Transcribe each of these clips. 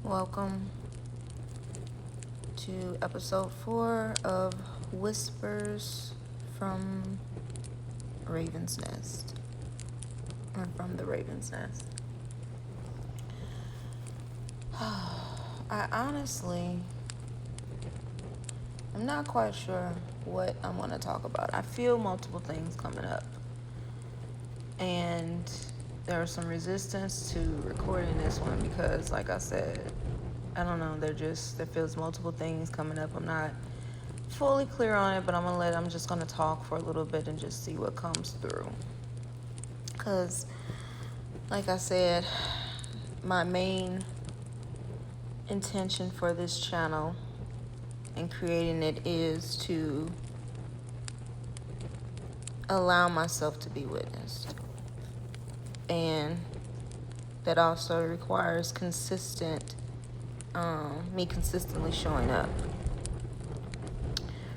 Welcome to episode 4 of Whispers from Raven's Nest, or from the Raven's Nest. I'm not quite sure what I'm going to talk about. I feel multiple things coming up, and there's some resistance to recording this one because, like I said, I don't know, there feels multiple things coming up. I'm not fully clear on it, but I'm just gonna talk for a little bit and just see what comes through. Cause like I said, my main intention for this channel and creating it is to allow myself to be witnessed. And that also requires me consistently showing up.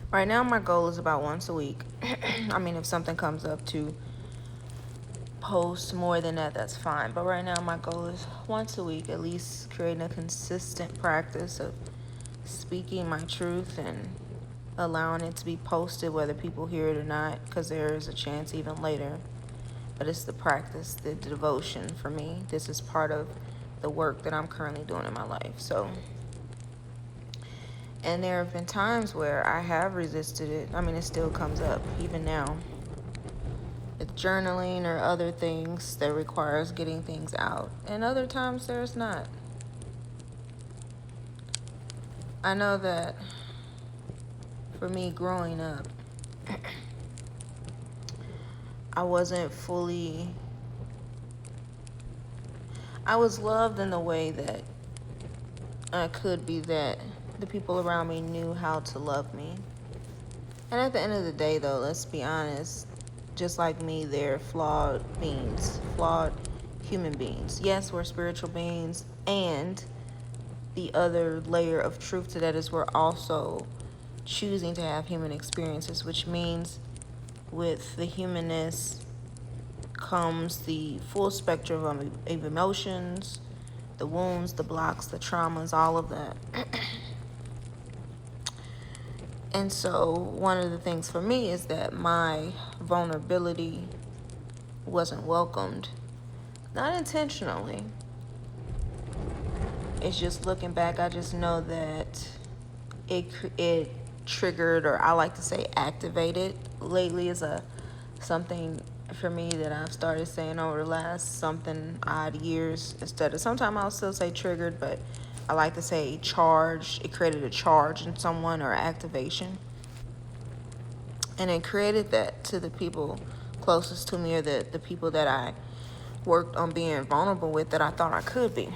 Right now, my goal is about once a week. I mean, if something comes up to post more than that, that's fine. But right now, my goal is once a week, at least creating a consistent practice of speaking my truth and allowing it to be posted, whether people hear it or not, because there is a chance even later. But it's the practice, the devotion for me. This is part of the work that I'm currently doing in my life. And there have been times where I have resisted it. I mean, it still comes up, even now. With journaling or other things that requires getting things out. And other times there's not. I know that for me growing up, I was loved in the way that I could be, that the people around me knew how to love me. And at the end of the day, though, let's be honest, just like me, they're flawed human beings. Yes, we're spiritual beings, and the other layer of truth to that is we're also choosing to have human experiences, which means with the humanness comes the full spectrum of emotions, the wounds, the blocks, the traumas, all of that. And so one of the things for me is that my vulnerability wasn't welcomed, not intentionally. It's just looking back, I just know that it triggered, or I like to say activated. Lately is something for me that I've started saying over the last something odd years. Instead of, sometimes I'll still say triggered, but I like to say charged. It created a charge in someone, or activation. And it created that to the people closest to me, or the people that I worked on being vulnerable with, that I thought I could be.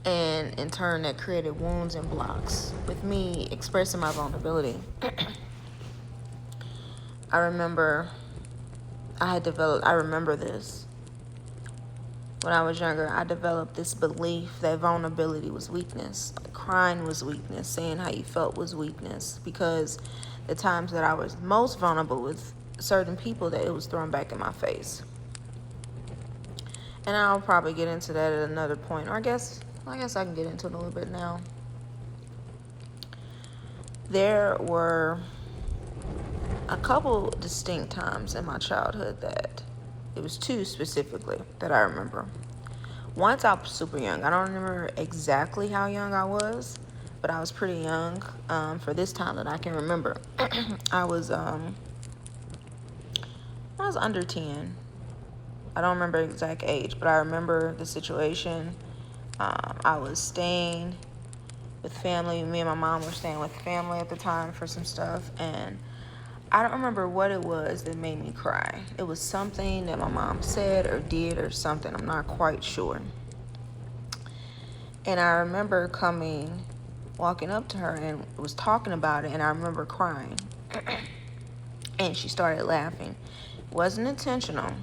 And in turn, that created wounds and blocks with me expressing my vulnerability. I remember this. When I was younger, I developed this belief that vulnerability was weakness. Like crying was weakness. Saying how you felt was weakness. Because the times that I was most vulnerable with certain people, that it was thrown back in my face. And I'll probably get into that at another point. Or I guess I can get into it a little bit now. There were a couple distinct times in my childhood that, it was two specifically that I remember. Once I was super young. I don't remember exactly how young I was, but I was pretty young for this time that I can remember. I was under 10. I don't remember the exact age, but I remember the situation. I was staying with family. Me and my mom were staying with family at the time for some stuff, and I don't remember what it was that made me cry. It was something that my mom said or did or something. I'm not quite sure. And I remember walking up to her and was talking about it, and I remember crying. And she started laughing. It wasn't intentional.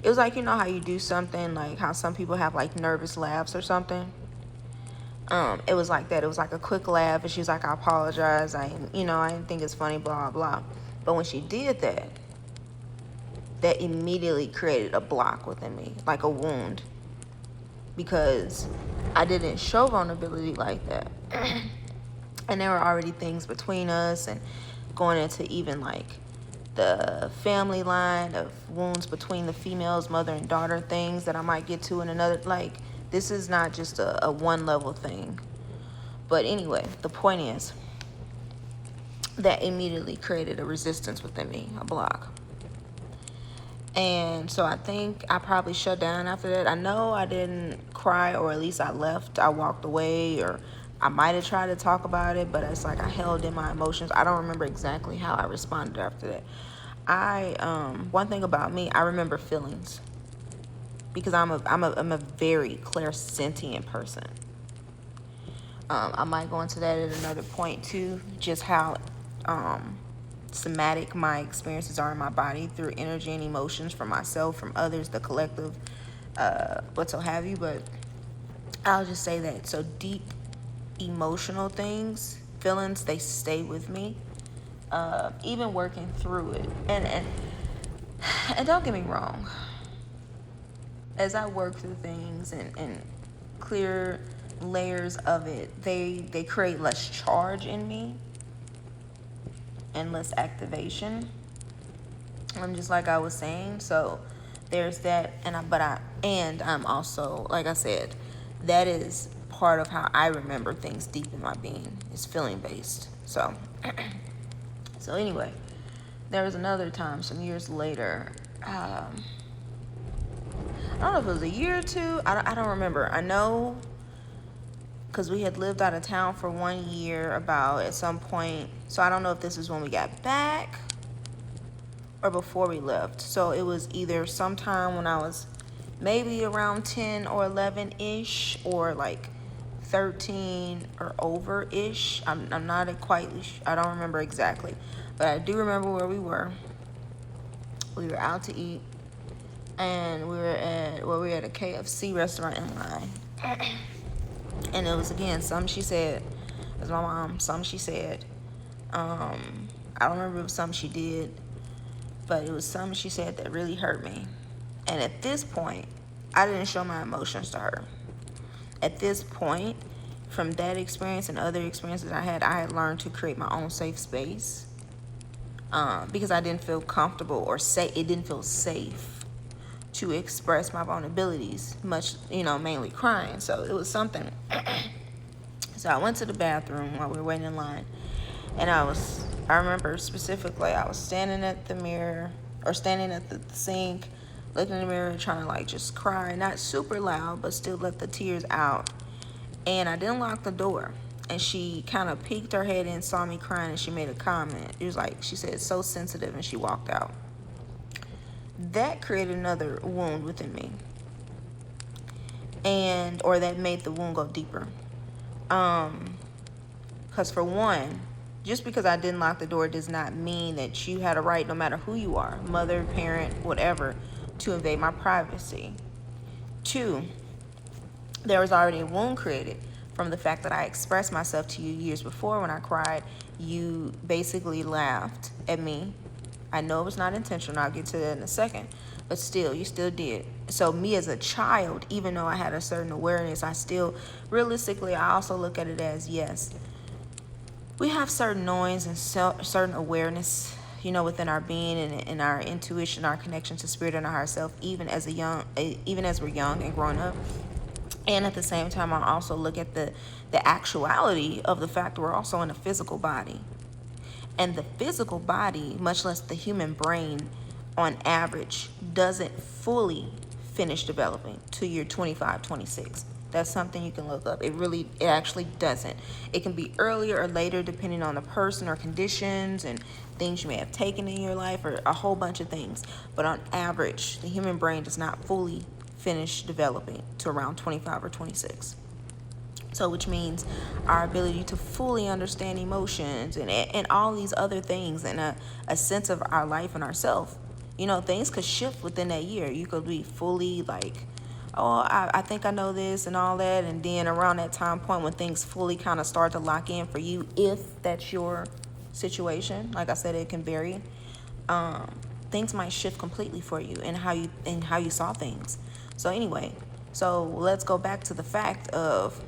It was like, you know how you do something, like how some people have like nervous laughs or something? It was like that. It was like a quick laugh, and she was like, I apologize. I didn't think it's funny, blah, blah. But when she did that, that immediately created a block within me, like a wound. because I didn't show vulnerability like that. And there were already things between us, and going into even like the family line of wounds between the females, mother and daughter, things that I might get to in another, like, this is not just a one level thing. But anyway, the point is that immediately created a resistance within me, a block. And so I think I probably shut down after that. I know I didn't cry, or at least I left. I walked away, or I might have tried to talk about it, but it's like I held in my emotions. I don't remember exactly how I responded after that. One thing about me, I remember feelings, because I'm a very clairsentient person. I might go into that at another point too, just how somatic my experiences are in my body through energy and emotions from myself, from others, the collective, what so have you. But I'll just say that. So deep emotional things, feelings, they stay with me, even working through it. And don't get me wrong, as I work through things and clear layers of it, they create less charge in me and less activation. I'm just like I was saying. So there's that. And I'm also, like I said, that is part of how I remember things deep in my being. It's feeling based. So so anyway, there was another time some years later, I don't know if it was a year or two, I don't remember. I know because we had lived out of town for 1 year about at some point. So I don't know if this is when we got back or before we left. So it was either sometime when I was maybe around 10 or 11-ish, or like 13 or over-ish. I'm not quite, I don't remember exactly. But I do remember where we were. We were out to eat, and we were at a KFC restaurant in line. And it was, again, something she said. It was my mom. Something she said. I don't remember if it was something she did, but it was something she said that really hurt me. And at this point, I didn't show my emotions to her. At this point, from that experience and other experiences I had learned to create my own safe space, because I didn't feel comfortable or it didn't feel safe to express my vulnerabilities, much, mainly crying. So it was something. So I went to the bathroom while we were waiting in line, and I remember specifically, I was standing at the mirror, or standing at the sink, looking in the mirror, trying to like just cry, not super loud, but still let the tears out. And I didn't lock the door. And she kind of peeked her head in, saw me crying, and she made a comment. It was like, she said, "It's so sensitive," and she walked out. That created another wound within me, or that made the wound go deeper. Because for one, just because I didn't lock the door does not mean that you had a right, no matter who you are, mother, parent, whatever, to invade my privacy. Two, there was already a wound created from the fact that I expressed myself to you years before. When I cried, you basically laughed at me. I know it was not intentional. I'll get to that in a second. But still, you still did. So me as a child, even though I had a certain awareness, I still, realistically, I also look at it as, yes, we have certain knowings and certain awareness, within our being, and our intuition, our connection to spirit and our higher self, even as we're young and growing up. And at the same time, I also look at the actuality of the fact we're also in a physical body. And the physical body, much less the human brain, on average, doesn't fully finish developing till you're 25, 26. That's something you can look up. It actually doesn't. It can be earlier or later depending on the person or conditions and things you may have taken in your life, or a whole bunch of things. But on average, the human brain does not fully finish developing to around 25 or 26. So which means our ability to fully understand emotions and all these other things, and a sense of our life and ourselves. Things could shift within that year. You could be fully like, oh, I think I know this and all that. And then around that time point when things fully kind of start to lock in for you, if that's your situation, like I said, it can vary. Things might shift completely for you and how you saw things. So anyway, So let's go back to the fact of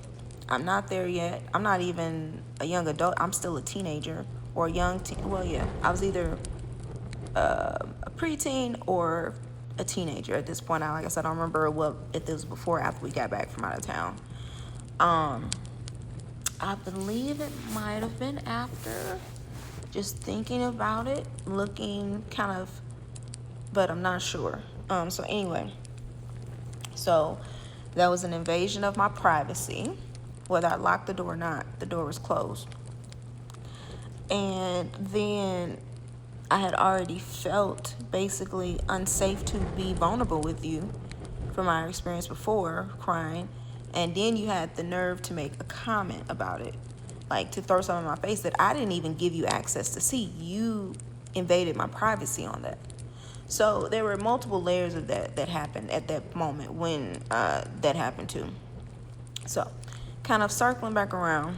I'm not there yet. I'm not even a young adult. I'm still a teenager or a young teen. Well, yeah, I was either a preteen or a teenager at this point. Like I said, I don't remember what if it was before or after we got back from out of town. I believe it might have been after. Just thinking about it, looking kind of, but I'm not sure. So anyway, so that was an invasion of my privacy. Whether I locked the door or not, the door was closed. And then I had already felt basically unsafe to be vulnerable with you from my experience before crying. And then you had the nerve to make a comment about it, like to throw something in my face that I didn't even give you access to see. You invaded my privacy on that. So there were multiple layers of that happened at that moment when that happened too. So kind of circling back around,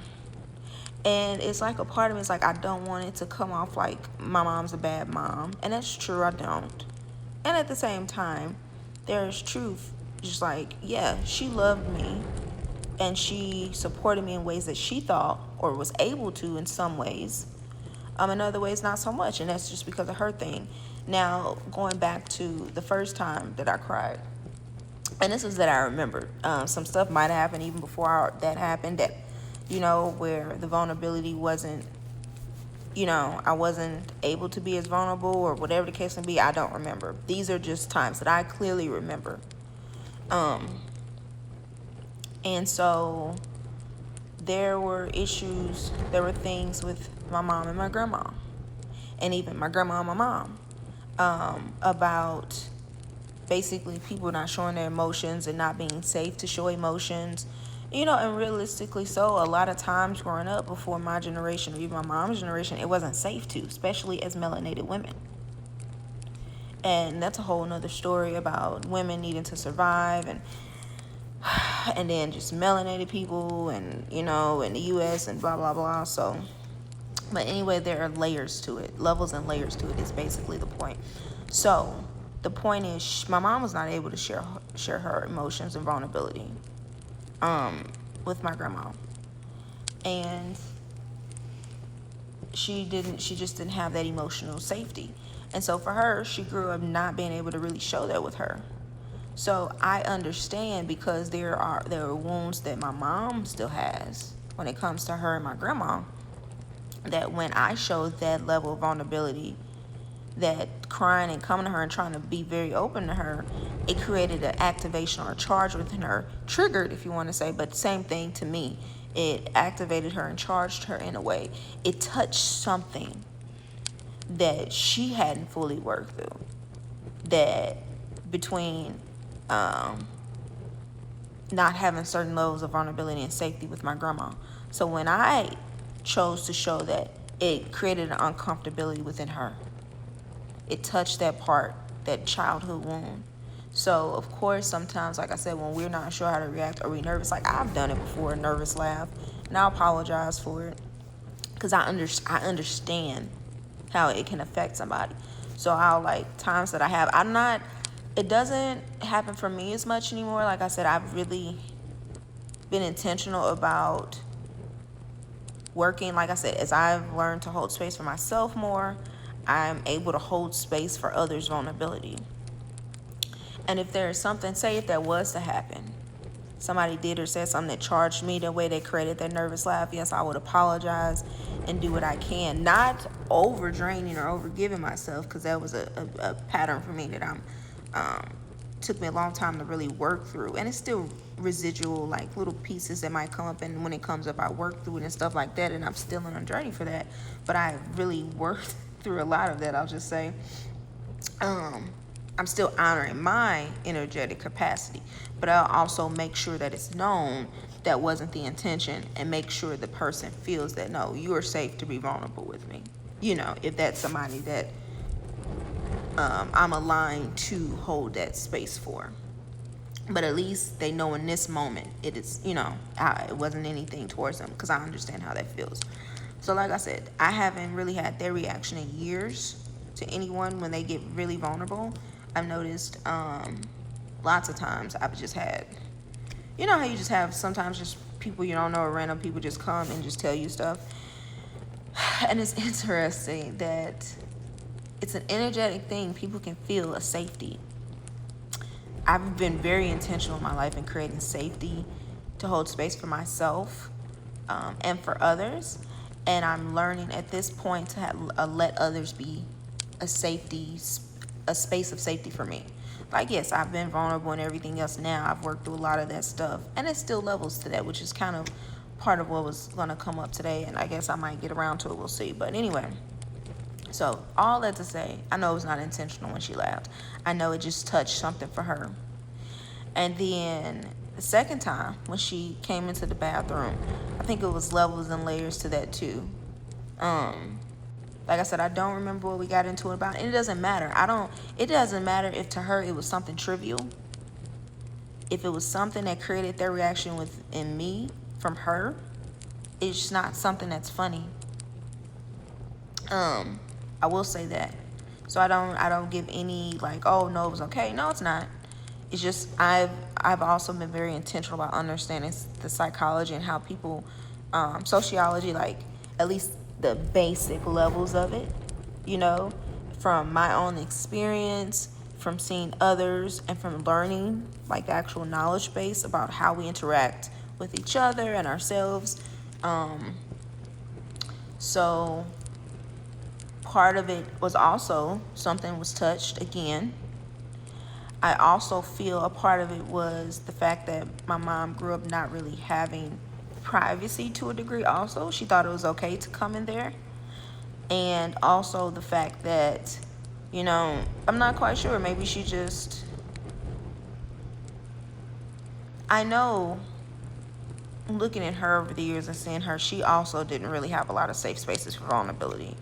and it's like a part of me is like, I don't want it to come off like my mom's a bad mom, and that's true, I don't. And at the same time, there's truth, just like, yeah, she loved me and she supported me in ways that she thought or was able to in some ways. In other ways, not so much, and that's just because of her thing. Now, going back to the first time that I cried, and this is that I remembered. Some stuff might have happened even before that happened that, where the vulnerability wasn't, I wasn't able to be as vulnerable or whatever the case may be. I don't remember. These are just times that I clearly remember. And so there were issues, there were things with my mom and my grandma, and even my grandma and my mom, about basically people not showing their emotions and not being safe to show emotions. And realistically, so a lot of times growing up before my generation or even my mom's generation, it wasn't safe to, especially as melanated women. And that's a whole nother story about women needing to survive, and then just melanated people, and in the US and blah blah blah. So, but anyway, there are layers to it, levels and layers to it is basically the point. So the point is, my mom was not able to share her emotions and vulnerability with my grandma, and she just didn't have that emotional safety. And so for her, she grew up not being able to really show that with her. So I understand, because there are wounds that my mom still has when it comes to her and my grandma, that when I showed that level of vulnerability, that crying and coming to her and trying to be very open to her, it created an activation or a charge within her, triggered if you want to say, but same thing to me. It activated her and charged her in a way. It touched something that she hadn't fully worked through, that between not having certain levels of vulnerability and safety with my grandma. So when I chose to show that, it created an uncomfortability within her. It touched that part, that childhood wound. So of course, sometimes, like I said, when we're not sure how to react or we're nervous, like I've done it before, a nervous laugh, and I apologize for it, because I understand how it can affect somebody. So I'll, like, times that I have, it doesn't happen for me as much anymore. Like I said, I've really been intentional about working. Like I said, as I've learned to hold space for myself more, I'm able to hold space for others' vulnerability. And if there is something, say if that was to happen, somebody did or said something that charged me the way they created that nervous laugh, yes, I would apologize and do what I can. Not over draining or over giving myself, because that was a pattern for me that took me a long time to really work through. And it's still residual, like little pieces that might come up, and when it comes up, I work through it and stuff like that, and I'm still on a journey for that. But I really worked through a lot of that, I'll just say. I'm still honoring my energetic capacity, but I'll also make sure that it's known that wasn't the intention, and make sure the person feels that, no, you are safe to be vulnerable with me. If that's somebody that I'm aligned to hold that space for. But at least they know in this moment it is, it wasn't anything towards them, because I understand how that feels. So like I said, I haven't really had their reaction in years to anyone when they get really vulnerable. I've noticed lots of times I've just had you know how you just have sometimes just people you don't know or random people just come and just tell you stuff. And it's interesting that it's an energetic thing. People can feel a safety. I've been very intentional in my life in creating safety to hold space for myself, and for others. And I'm learning at this point to let others be a safety, a space of safety for me. Like, yes, I've been vulnerable and everything else now. I've worked through a lot of that stuff. And it still levels to that, which is kind of part of what was going to come up today. And I guess I might get around to it. We'll see. But anyway, so all that to say, I know it was not intentional when she laughed. I know it just touched something for her. And then the second time when she came into the bathroom, I think it was levels and layers to that too. Like I said, I don't remember what we got into it about. And it doesn't matter. It doesn't matter if to her it was something trivial. If it was something that created their reaction within me from her, it's not something that's funny. I will say that. So I don't give any like, oh no, it was okay. No, it's not. It's just I've also been very intentional about understanding the psychology and how people, sociology, like at least the basic levels of it, you know, from my own experience, from seeing others, and from learning like the actual knowledge base about how we interact with each other and ourselves. So part of it was also something was touched again. I also feel a part of it was the fact that my mom grew up not really having privacy to a degree also. She thought it was okay to come in there. And also the fact that, you know, I'm not quite sure. Maybe she just... I know, looking at her over the years and seeing her, she also didn't really have a lot of safe spaces for vulnerability.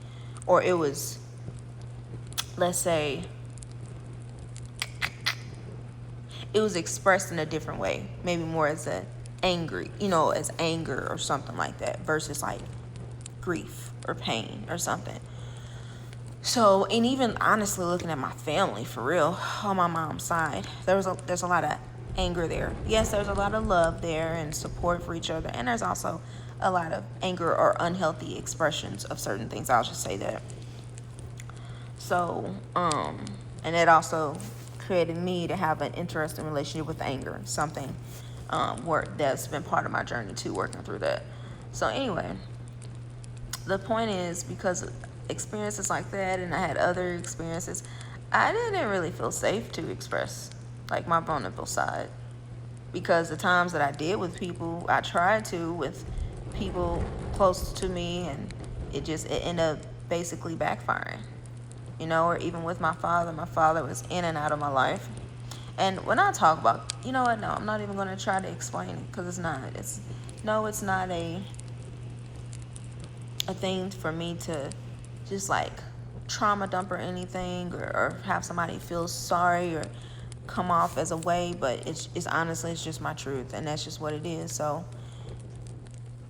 Or it was, let's say, it was expressed in a different way, maybe more as as anger or something like that, versus like grief or pain or something. So, and even honestly looking at my family, for real, on my mom's side, there's a lot of anger there. Yes, there's a lot of love there and support for each other, and there's also a lot of anger or unhealthy expressions of certain things. I'll just say that. So, and it also created me to have an interesting relationship with anger, something where that's been part of my journey too, working through that. So anyway, the point is, because experiences like that, and I had other experiences, I didn't really feel safe to express like my vulnerable side, because the times that I did with people, I tried to with people close to me, and it ended up basically backfiring. You know, or even with my father was in and out of my life. And when I talk about, you know what, no, I'm not even going to try to explain it, because it's not a thing for me to just like trauma dump or anything, or have somebody feel sorry or come off as a way, but it's honestly, it's just my truth, and that's just what it is. So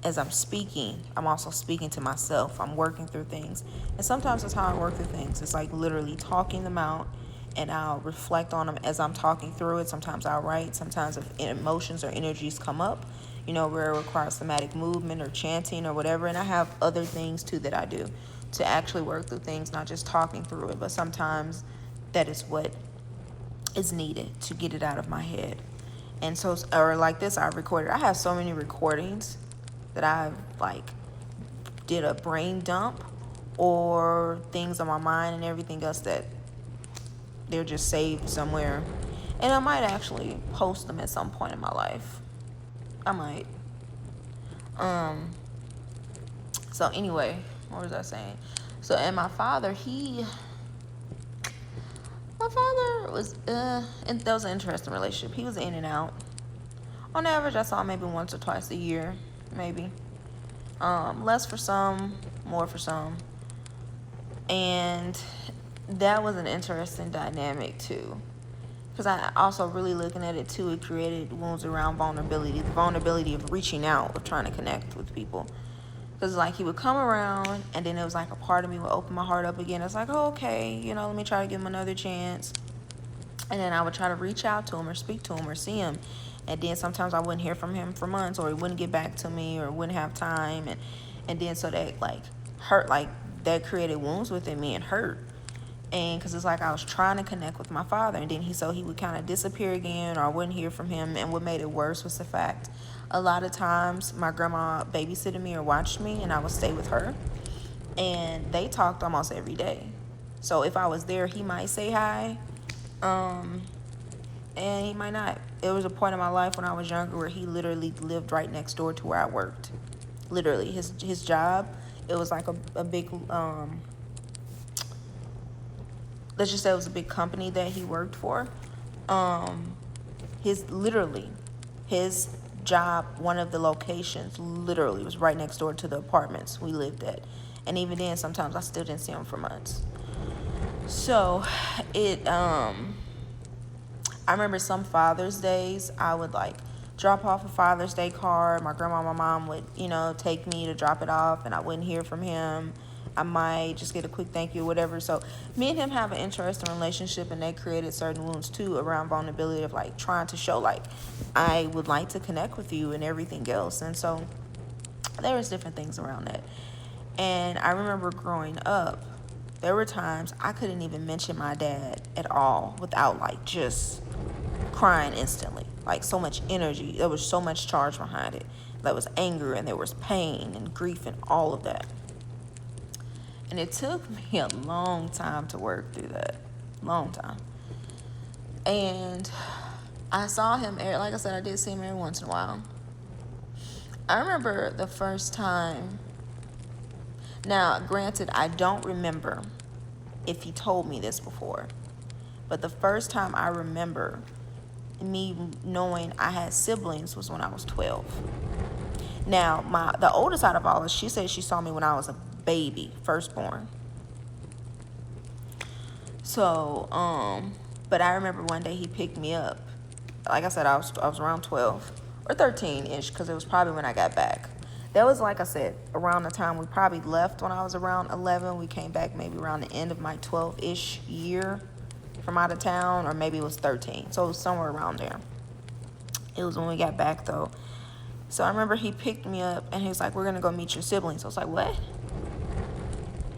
as I'm speaking, I'm also speaking to myself. I'm working through things. And sometimes that's how I work through things. It's like literally talking them out, and I'll reflect on them as I'm talking through it. Sometimes I'll write. Sometimes if emotions or energies come up, you know, where it requires somatic movement or chanting or whatever. And I have other things too that I do to actually work through things, not just talking through it, but sometimes that is what is needed to get it out of my head. And so, or like this, I have so many recordings that I've like did a brain dump, or things on my mind and everything else that they're just saved somewhere. And I might actually post them at some point in my life. I might. So anyway, what was I saying? So, and my father was, and that was an interesting relationship. He was in and out. On average, I saw him maybe once or twice a year, maybe. Less for some, more for some. And that was an interesting dynamic too. Because I also really looking at it too, it created wounds around vulnerability. The vulnerability of reaching out, of trying to connect with people. Because like he would come around, and then it was like a part of me would open my heart up again. It's like, oh, okay, you know, let me try to give him another chance. And then I would try to reach out to him or speak to him or see him. And then sometimes I wouldn't hear from him for months, or he wouldn't get back to me, or wouldn't have time. And then so that like hurt, like that created wounds within me and hurt. And because it's like I was trying to connect with my father, and then he would kind of disappear again, or I wouldn't hear from him. And what made it worse was the fact a lot of times my grandma babysitted me or watched me, and I would stay with her, and they talked almost every day. So if I was there, he might say hi, and he might not. It was a point in my life when I was younger where he literally lived right next door to where I worked. Literally, his job, it was like a big let's just say it was a big company that he worked for. His job, one of the locations literally was right next door to the apartments we lived at. And even then, sometimes I still didn't see him for months. So I remember some Father's Days, I would like drop off a Father's Day card. My grandma and my mom would, take me to drop it off, and I wouldn't hear from him. I might just get a quick thank you or whatever. So me and him have an interesting relationship, and they created certain wounds too around vulnerability of like trying to show like I would like to connect with you and everything else. And so there was different things around that. And I remember growing up, there were times I couldn't even mention my dad at all without like just crying instantly. Like so much energy. There was so much charge behind it. There was anger, and there was pain and grief and all of that. And it took me a long time to work through that. Long time. And I saw him, like I said, I did see him every once in a while. I remember the first time. Now, granted, I don't remember if he told me this before. But the first time I remember me knowing I had siblings was when I was 12. Now, the oldest out of all of us, she said she saw me when I was a baby, firstborn. So, but I remember one day he picked me up. Like I said, I was around 12 or 13-ish, because it was probably when I got back. That was, like I said, around the time we probably left when I was around 11. We came back maybe around the end of my 12-ish year from out of town, or maybe it was 13. So it was somewhere around there. It was when we got back, though. So I remember he picked me up, and he was like, we're going to go meet your siblings. I was like, what?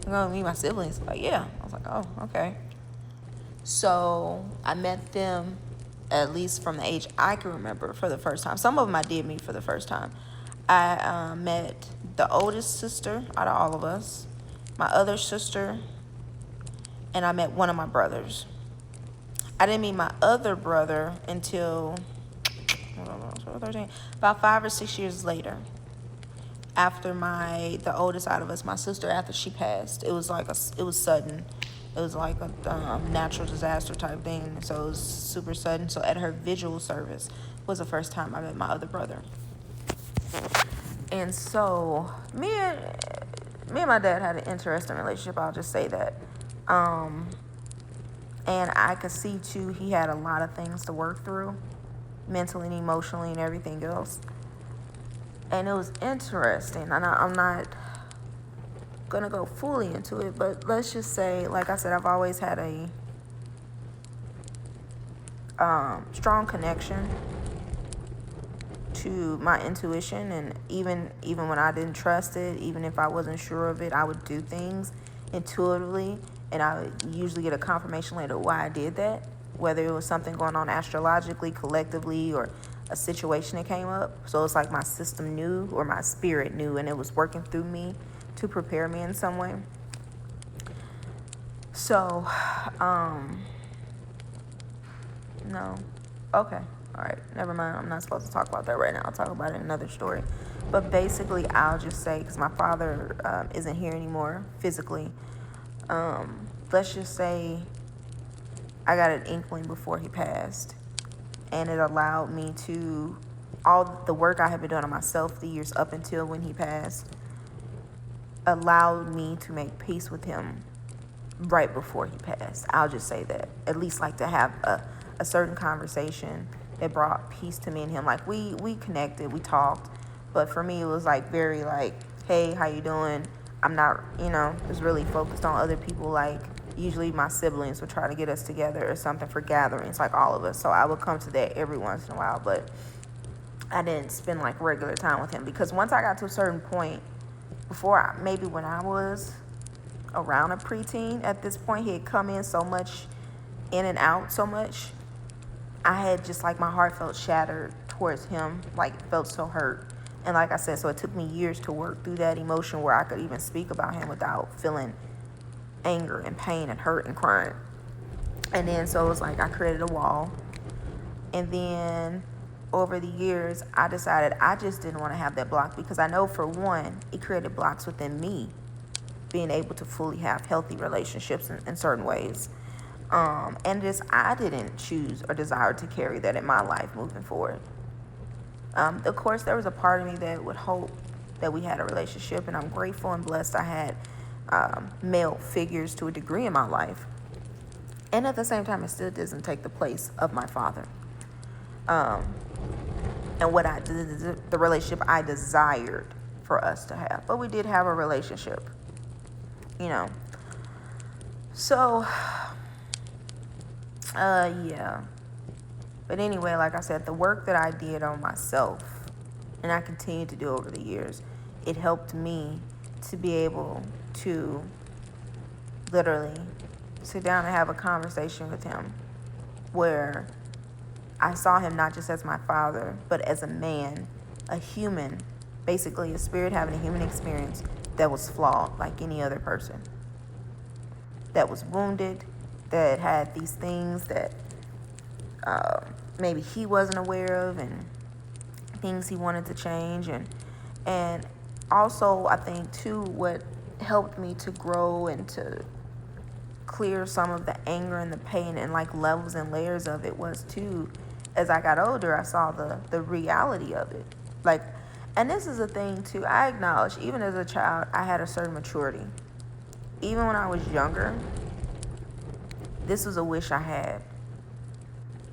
I'm going to meet my siblings? Like, yeah. I was like, oh, okay. So I met them, at least from the age I can remember, for the first time. Some of them I did meet for the first time. I met the oldest sister out of all of us, my other sister, and I met one of my brothers. I didn't meet my other brother until about 5 or 6 years later. After the oldest out of us, my sister, after she passed, it was sudden. It was like a natural disaster type thing, so it was super sudden. So at her vigil service was the first time I met my other brother. And so me and my dad had an interesting relationship, I'll just say that. And I could see too, he had a lot of things to work through, mentally and emotionally and everything else. And it was interesting. And I'm not gonna go fully into it, but let's just say, like I said, I've always had a strong connection to my intuition, and even when I didn't trust it, even if I wasn't sure of it, I would do things intuitively, and I would usually get a confirmation later why I did that, whether it was something going on astrologically, collectively, or a situation that came up. So it's like my system knew, or my spirit knew, and it was working through me to prepare me in some way. So, no. Okay. All right. Never mind. I'm not supposed to talk about that right now. I'll talk about it in another story. But basically, I'll just say, because my father isn't here anymore physically, let's just say I got an inkling before he passed. And it allowed me to, all the work I had been doing on myself the years up until when he passed, allowed me to make peace with him right before he passed. I'll just say that. At least like to have a certain conversation that brought peace to me and him. Like we connected, we talked, but for me it was like very like, hey, how you doing? I'm not, just really focused on other people. Like usually my siblings would try to get us together or something for gatherings, like all of us. So I would come to that every once in a while, but I didn't spend like regular time with him, because once I got to a certain point, maybe when I was around a preteen, at this point he had come in so much, in and out so much, I had just like, my heart felt shattered towards him, like felt so hurt. And like I said, so it took me years to work through that emotion where I could even speak about him without feeling anger and pain and hurt and crying. And then so it was like I created a wall. And then over the years, I decided I just didn't want to have that block, because I know, for one, it created blocks within me being able to fully have healthy relationships in certain ways. And just, I didn't choose or desire to carry that in my life moving forward. Of course, there was a part of me that would hope that we had a relationship, and I'm grateful and blessed I had male figures to a degree in my life. And at the same time, it still doesn't take the place of my father. And what the relationship I desired for us to have. But we did have a relationship, you know. So, yeah. But anyway, like I said, the work that I did on myself, and I continue to do over the years, it helped me to be able to literally sit down and have a conversation with him where I saw him not just as my father, but as a man, a human, basically a spirit having a human experience that was flawed like any other person, that was wounded, that had these things that maybe he wasn't aware of, and things he wanted to change. And also, I think too, what helped me to grow and to clear some of the anger and the pain and like levels and layers of it was too, as I got older, I saw the reality of it. Like, and this is a thing too, I acknowledge, even as a child, I had a certain maturity. Even when I was younger, this was a wish I had.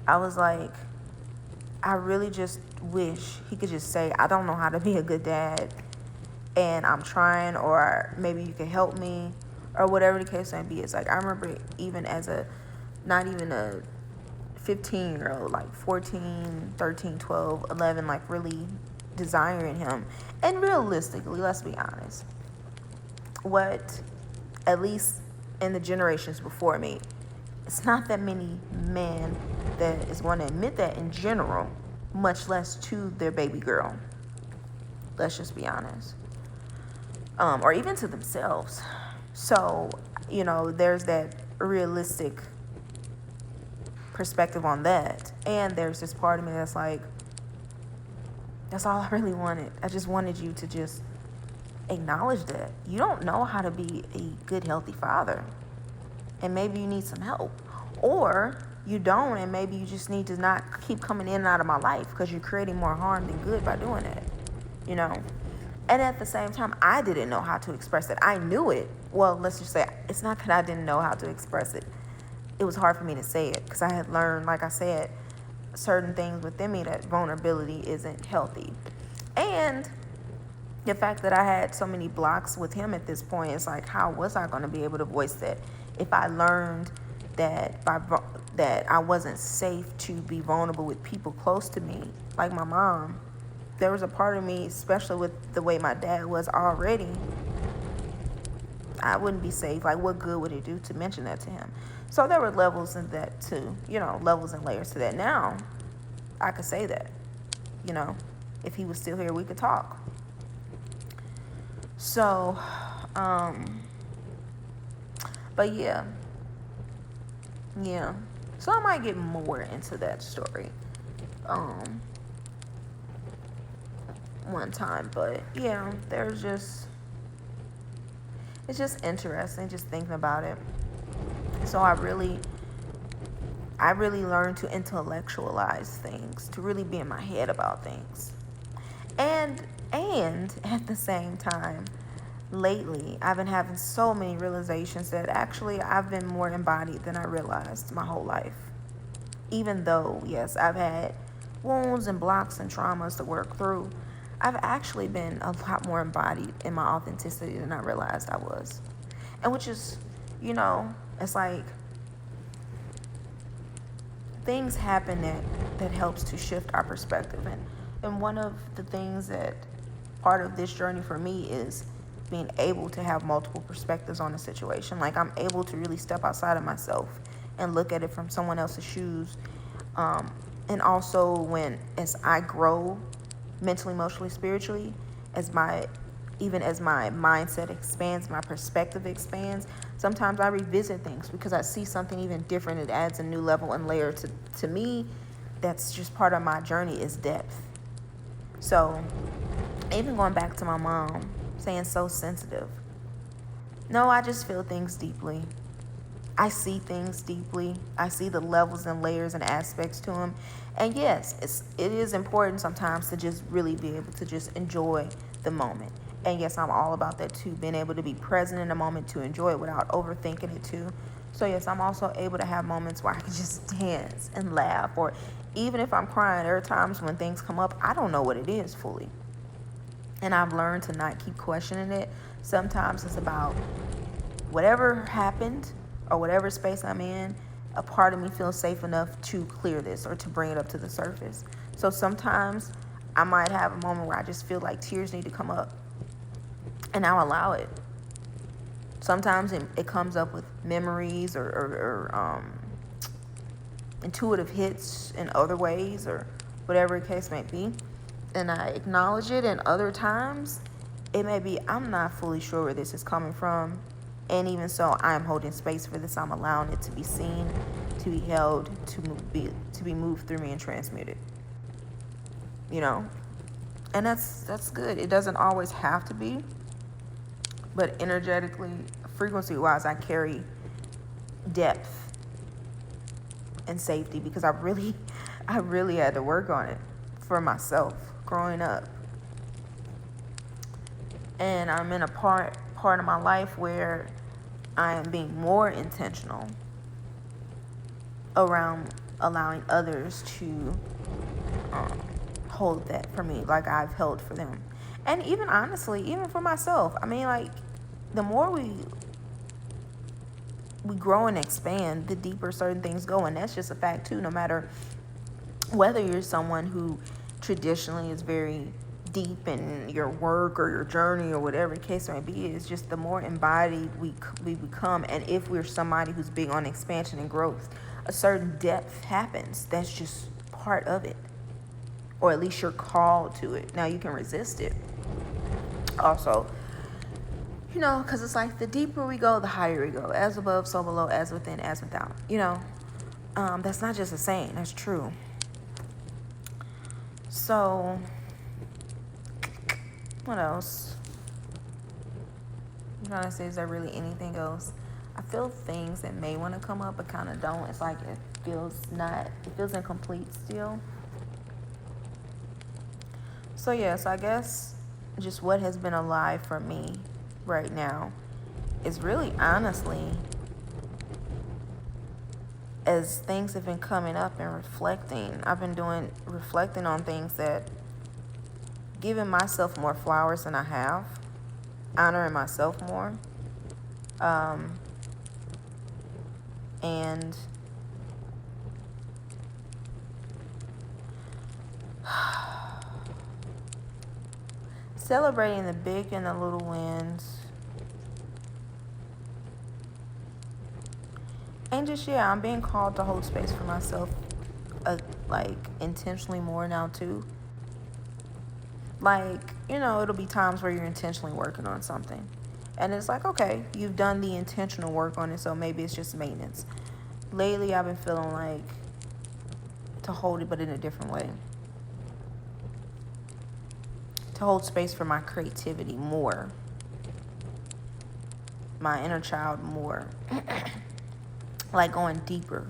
I was like, I really just wish he could just say, I don't know how to be a good dad, and I'm trying, or maybe you can help me, or whatever the case may be. It's like, I remember even as not even a 15-year-old, like 14, 13, 12, 11, like really desiring him. And realistically, let's be honest, what, at least in the generations before me, it's not that many men that is going to admit that in general, much less to their baby girl. Let's just be honest. Or even to themselves. So, you know, there's that realistic perspective on that. And there's this part of me that's like, that's all I really wanted. I just wanted you to just acknowledge that you don't know how to be a good, healthy father. And maybe you need some help. Or you don't, and maybe you just need to not keep coming in and out of my life, because you're creating more harm than good by doing that, you know. And at the same time, I didn't know how to express it. I knew it. Well, let's just say, it's not that I didn't know how to express it. It was hard for me to say it, because I had learned, like I said, certain things within me, that vulnerability isn't healthy. And the fact that I had so many blocks with him at this point, it's like, how was I going to be able to voice that if I learned that that I wasn't safe to be vulnerable with people close to me, like my mom? There was a part of me, especially with the way my dad was already, I wouldn't be safe. Like, what good would it do to mention that to him? So there were levels in that too, you know, levels and layers to that. Now, I could say that, you know, if he was still here, we could talk. So, but yeah. So I might get more into that story, one time. But yeah, it's just interesting just thinking about it. So I really learned to intellectualize things, to really be in my head about things. And at the same time, lately, I've been having so many realizations that actually I've been more embodied than I realized my whole life. Even though, yes, I've had wounds and blocks and traumas to work through, I've actually been a lot more embodied in my authenticity than I realized I was. And which is, you know, it's like things happen that helps to shift our perspective. And And one of the things that part of this journey for me is being able to have multiple perspectives on a situation. Like, I'm able to really step outside of myself and look at it from someone else's shoes. And also, as I grow mentally, emotionally, spiritually, as my even as my mindset expands, my perspective expands, sometimes I revisit things because I see something even different. It adds a new level and layer to me. That's just part of my journey, is depth. So even going back to my mom saying so sensitive. No, I just feel things deeply. I see things deeply. I see the levels and layers and aspects to them. And yes, it is important sometimes to just really be able to just enjoy the moment. And yes, I'm all about that too, being able to be present in the moment to enjoy it without overthinking it too. So yes, I'm also able to have moments where I can just dance and laugh. Or even if I'm crying, there are times when things come up, I don't know what it is fully. And I've learned to not keep questioning it. Sometimes it's about whatever happened or whatever space I'm in, a part of me feels safe enough to clear this or to bring it up to the surface. So sometimes I might have a moment where I just feel like tears need to come up, and I'll allow it. Sometimes it comes up with memories or intuitive hits in other ways, or whatever the case may be, and I acknowledge it. And other times it may be I'm not fully sure where this is coming from, and even so, I'm holding space for this. I'm allowing it to be seen, to be held, to be moved through me and transmuted. And that's good. It doesn't always have to be, but energetically, frequency-wise, I carry depth and safety because I really had to work on it for myself growing up. And I'm in a part of my life where I am being more intentional around allowing others to hold that for me like I've held for them. And even honestly, even for myself, I mean, like, the more we grow and expand, the deeper certain things go. And that's just a fact too, no matter whether you're someone who traditionally is very deep in your work or your journey or whatever the case may be. It's just the more embodied we become, and if we're somebody who's big on expansion and growth, a certain depth happens. That's just part of it, or at least you're called to it. Now you can resist it also, because it's like the deeper we go, the higher we go. As above, so below, as within, as without. That's not just a saying, that's true. So what else? I'm trying to say, is there really anything else? I feel things that may want to come up but kind of don't. It's like it feels incomplete still. So yes, I guess just what has been alive for me right now is really honestly, as things have been coming up and reflecting, I've been reflecting on things that giving myself more flowers than I have, honoring myself more, and celebrating the big and the little wins. And just, yeah, I'm being called to hold space for myself, like, intentionally more now too. Like, it'll be times where you're intentionally working on something, and it's like, okay, you've done the intentional work on it, so maybe it's just maintenance. Lately, I've been feeling like to hold it, but in a different way. To hold space for my creativity more, my inner child more, like going deeper.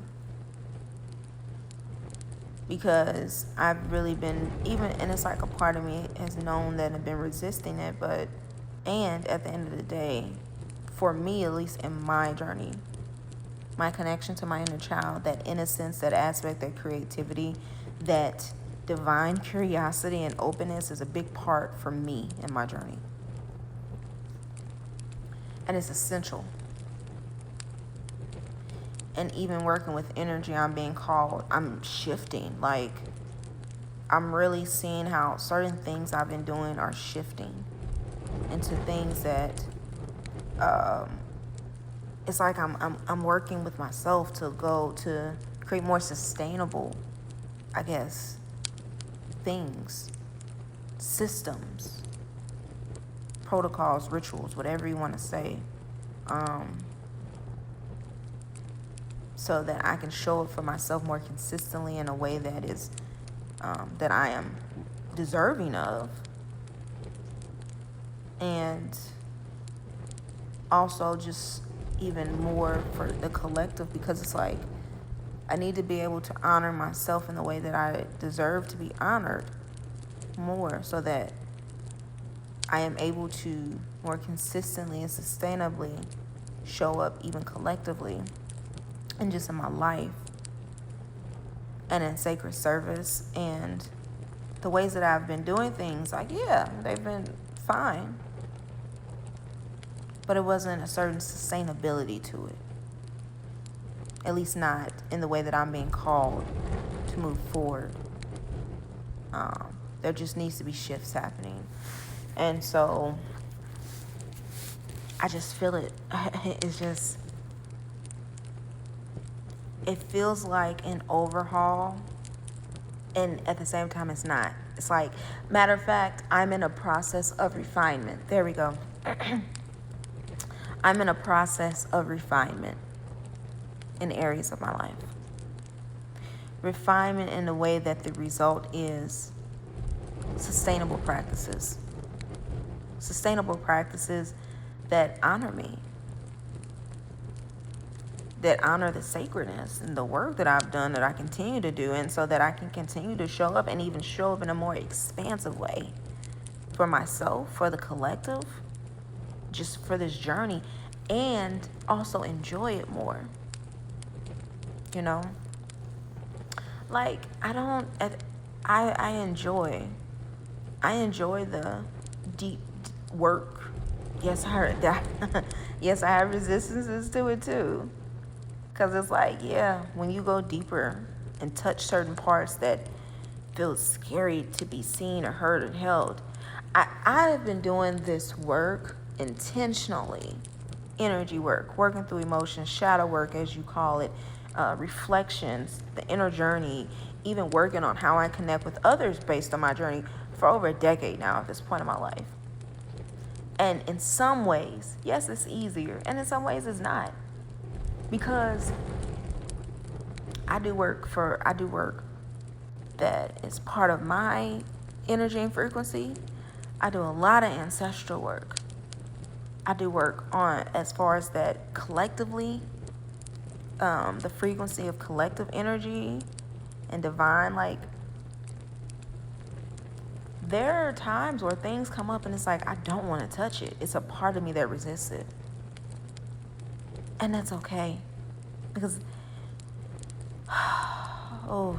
Because I've really been, and it's like a part of me has known that I've been resisting it, and at the end of the day, for me, at least in my journey, my connection to my inner child, that innocence, that aspect, that creativity, that divine curiosity and openness is a big part for me in my journey. And it's essential. And even working with energy, I'm shifting. Like, I'm really seeing how certain things I've been doing are shifting into things that it's like I'm working with myself to go to create more sustainable, I guess, things, systems, protocols, rituals, whatever you want to say, so that I can show up for myself more consistently in a way that is that I am deserving of, and also just even more for the collective, because it's like I need to be able to honor myself in the way that I deserve to be honored more, so that I am able to more consistently and sustainably show up even collectively and just in my life and in sacred service. And the ways that I've been doing things, like, yeah, they've been fine, but it wasn't a certain sustainability to it, at least not in the way that I'm being called to move forward. There just needs to be shifts happening. And so I just feel it. It's just, it feels like an overhaul, and at the same time it's not. It's like, matter of fact, I'm in a process of refinement. There we go. I'm in a process of refinement in areas of my life. Refinement in the way that the result is sustainable practices. Sustainable practices that honor me, that honor the sacredness and the work that I've done, that I continue to do, and so that I can continue to show up and even show up in a more expansive way for myself, for the collective, just for this journey, and also enjoy it more. You know? Like, I enjoy the deep work. Yes, I heard that. Yes, I have resistances to it too. Because it's like, yeah, when you go deeper and touch certain parts that feel scary to be seen or heard or held. I have been doing this work intentionally. Energy work, working through emotions, shadow work as you call it, reflections, the inner journey, even working on how I connect with others based on my journey for over a decade now at this point in my life. And in some ways, yes, it's easier, and in some ways it's not. Because I do work that is part of my energy and frequency. I do a lot of ancestral work. I do work on, as far as that collectively, the frequency of collective energy and divine. Like, there are times where things come up and it's like, I don't want to touch it. It's a part of me that resists it. And that's okay. Because, oh,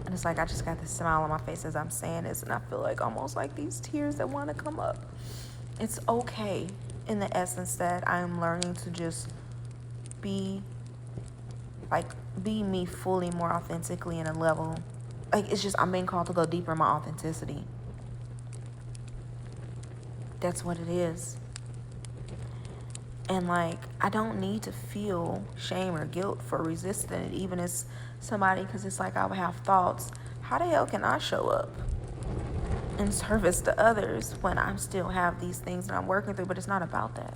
and it's like I just got this smile on my face as I'm saying this, and I feel like almost like these tears that want to come up. It's okay, in the essence that I am learning to just be me fully, more authentically, in a level. Like, it's just, I'm being called to go deeper in my authenticity. That's what it is. And like, I don't need to feel shame or guilt for resisting it, even as somebody, because it's like I would have thoughts, how the hell can I show up in service to others when I still have these things that I'm working through? But it's not about that.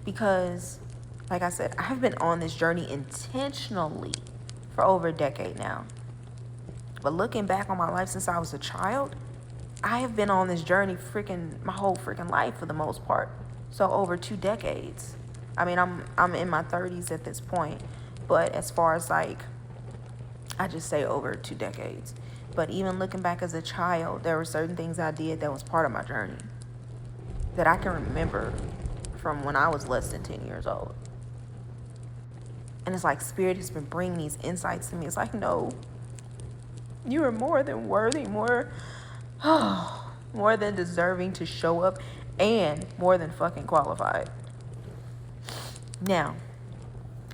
Because, like I said, I've been on this journey intentionally for over a decade now. But looking back on my life since I was a child, I have been on this journey my whole freaking life for the most part. So over 2 decades. I mean, I'm in my 30s at this point, but as far as like, I just say over 2 decades. But even looking back as a child, there were certain things I did that was part of my journey that I can remember from when I was less than 10 years old. And it's like Spirit has been bringing these insights to me. It's like, no, you are more than worthy, more than deserving to show up, and more than fucking qualified. Now,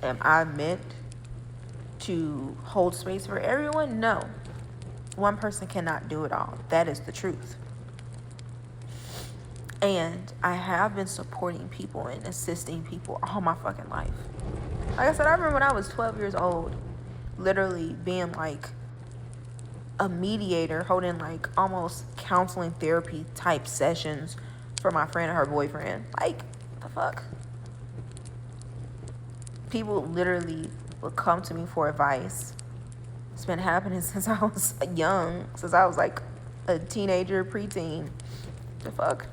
am I meant to hold space for everyone? No. One person cannot do it all. That is the truth. And I have been supporting people and assisting people all my fucking life. Like I said, I remember when I was 12 years old, literally being like a mediator, holding like almost counseling therapy type sessions for my friend and her boyfriend. Like, the fuck? People literally would come to me for advice. It's been happening since I was young, since I was like a teenager, preteen. The fuck?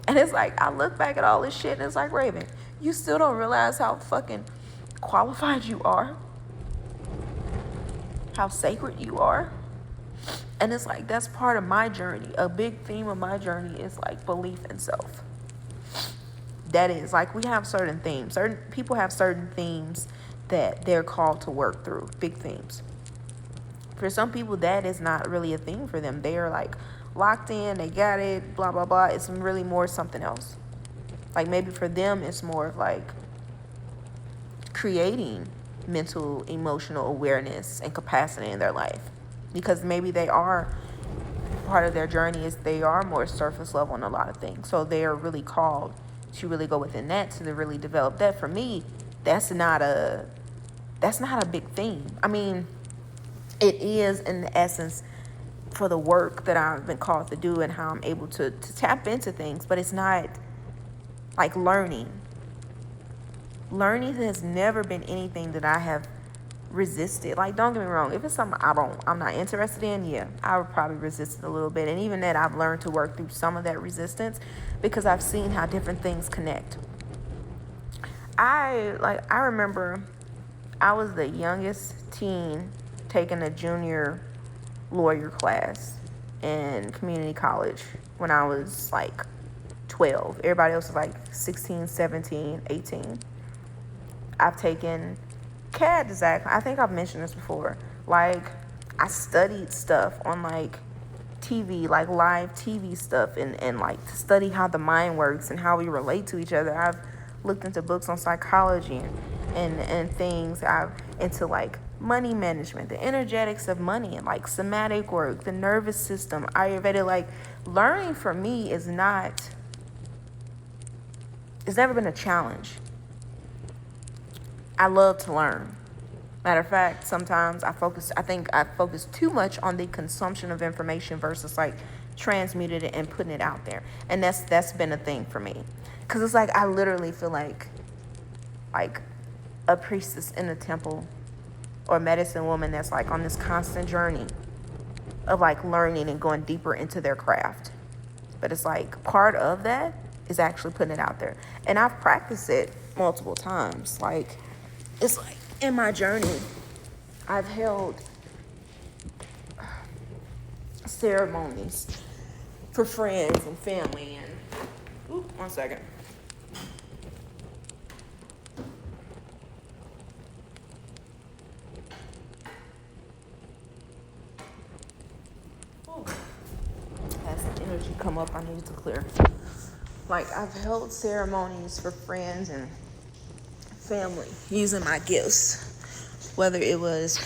And it's like, I look back at all this shit and it's like, Raven, you still don't realize how fucking qualified you are? How sacred you are? And it's like, that's part of my journey. A big theme of my journey is like belief in self. That is, like, we have certain themes. Certain people have certain themes that they're called to work through, big themes. For some people, that is not really a theme for them. They are like locked in, they got it, blah, blah, blah. It's really more something else. Like maybe for them, it's more of like creating mental, emotional awareness and capacity in their life. Because maybe they are, part of their journey is they are more surface level in a lot of things. So they are really called to really go within that, to really develop that. For me, that's not a big theme. I mean, it is in the essence for the work that I've been called to do and how I'm able to tap into things, but it's not like learning. Learning has never been anything that I have resisted. Like, don't get me wrong, if it's something I'm not interested in, yeah, I would probably resist it a little bit. And even that, I've learned to work through some of that resistance because I've seen how different things connect. I remember I was the youngest teen taking a junior lawyer class in community college when I was like 12. Everybody else was like 16, 17, 18. I've taken CAD design. I think I've mentioned this before. Like, I studied stuff on like TV, like live TV stuff, and like to study how the mind works and how we relate to each other. I've looked into books on psychology and things. I've into like money management, the energetics of money, and like somatic work, the nervous system, Ayurveda. Like, learning for me is not, it's never been a challenge. I love to learn. Matter of fact, sometimes I think I focus too much on the consumption of information versus like transmuting it and putting it out there. And that's been a thing for me. Cause it's like, I literally feel like a priestess in a temple or medicine woman that's like on this constant journey of like learning and going deeper into their craft. But it's like part of that is actually putting it out there. And I've practiced it multiple times. Like, it's like in my journey, I've held ceremonies for friends and family. And, one second. Had some energy come up I needed to clear. Like, I've held ceremonies for friends and family using my gifts, whether it was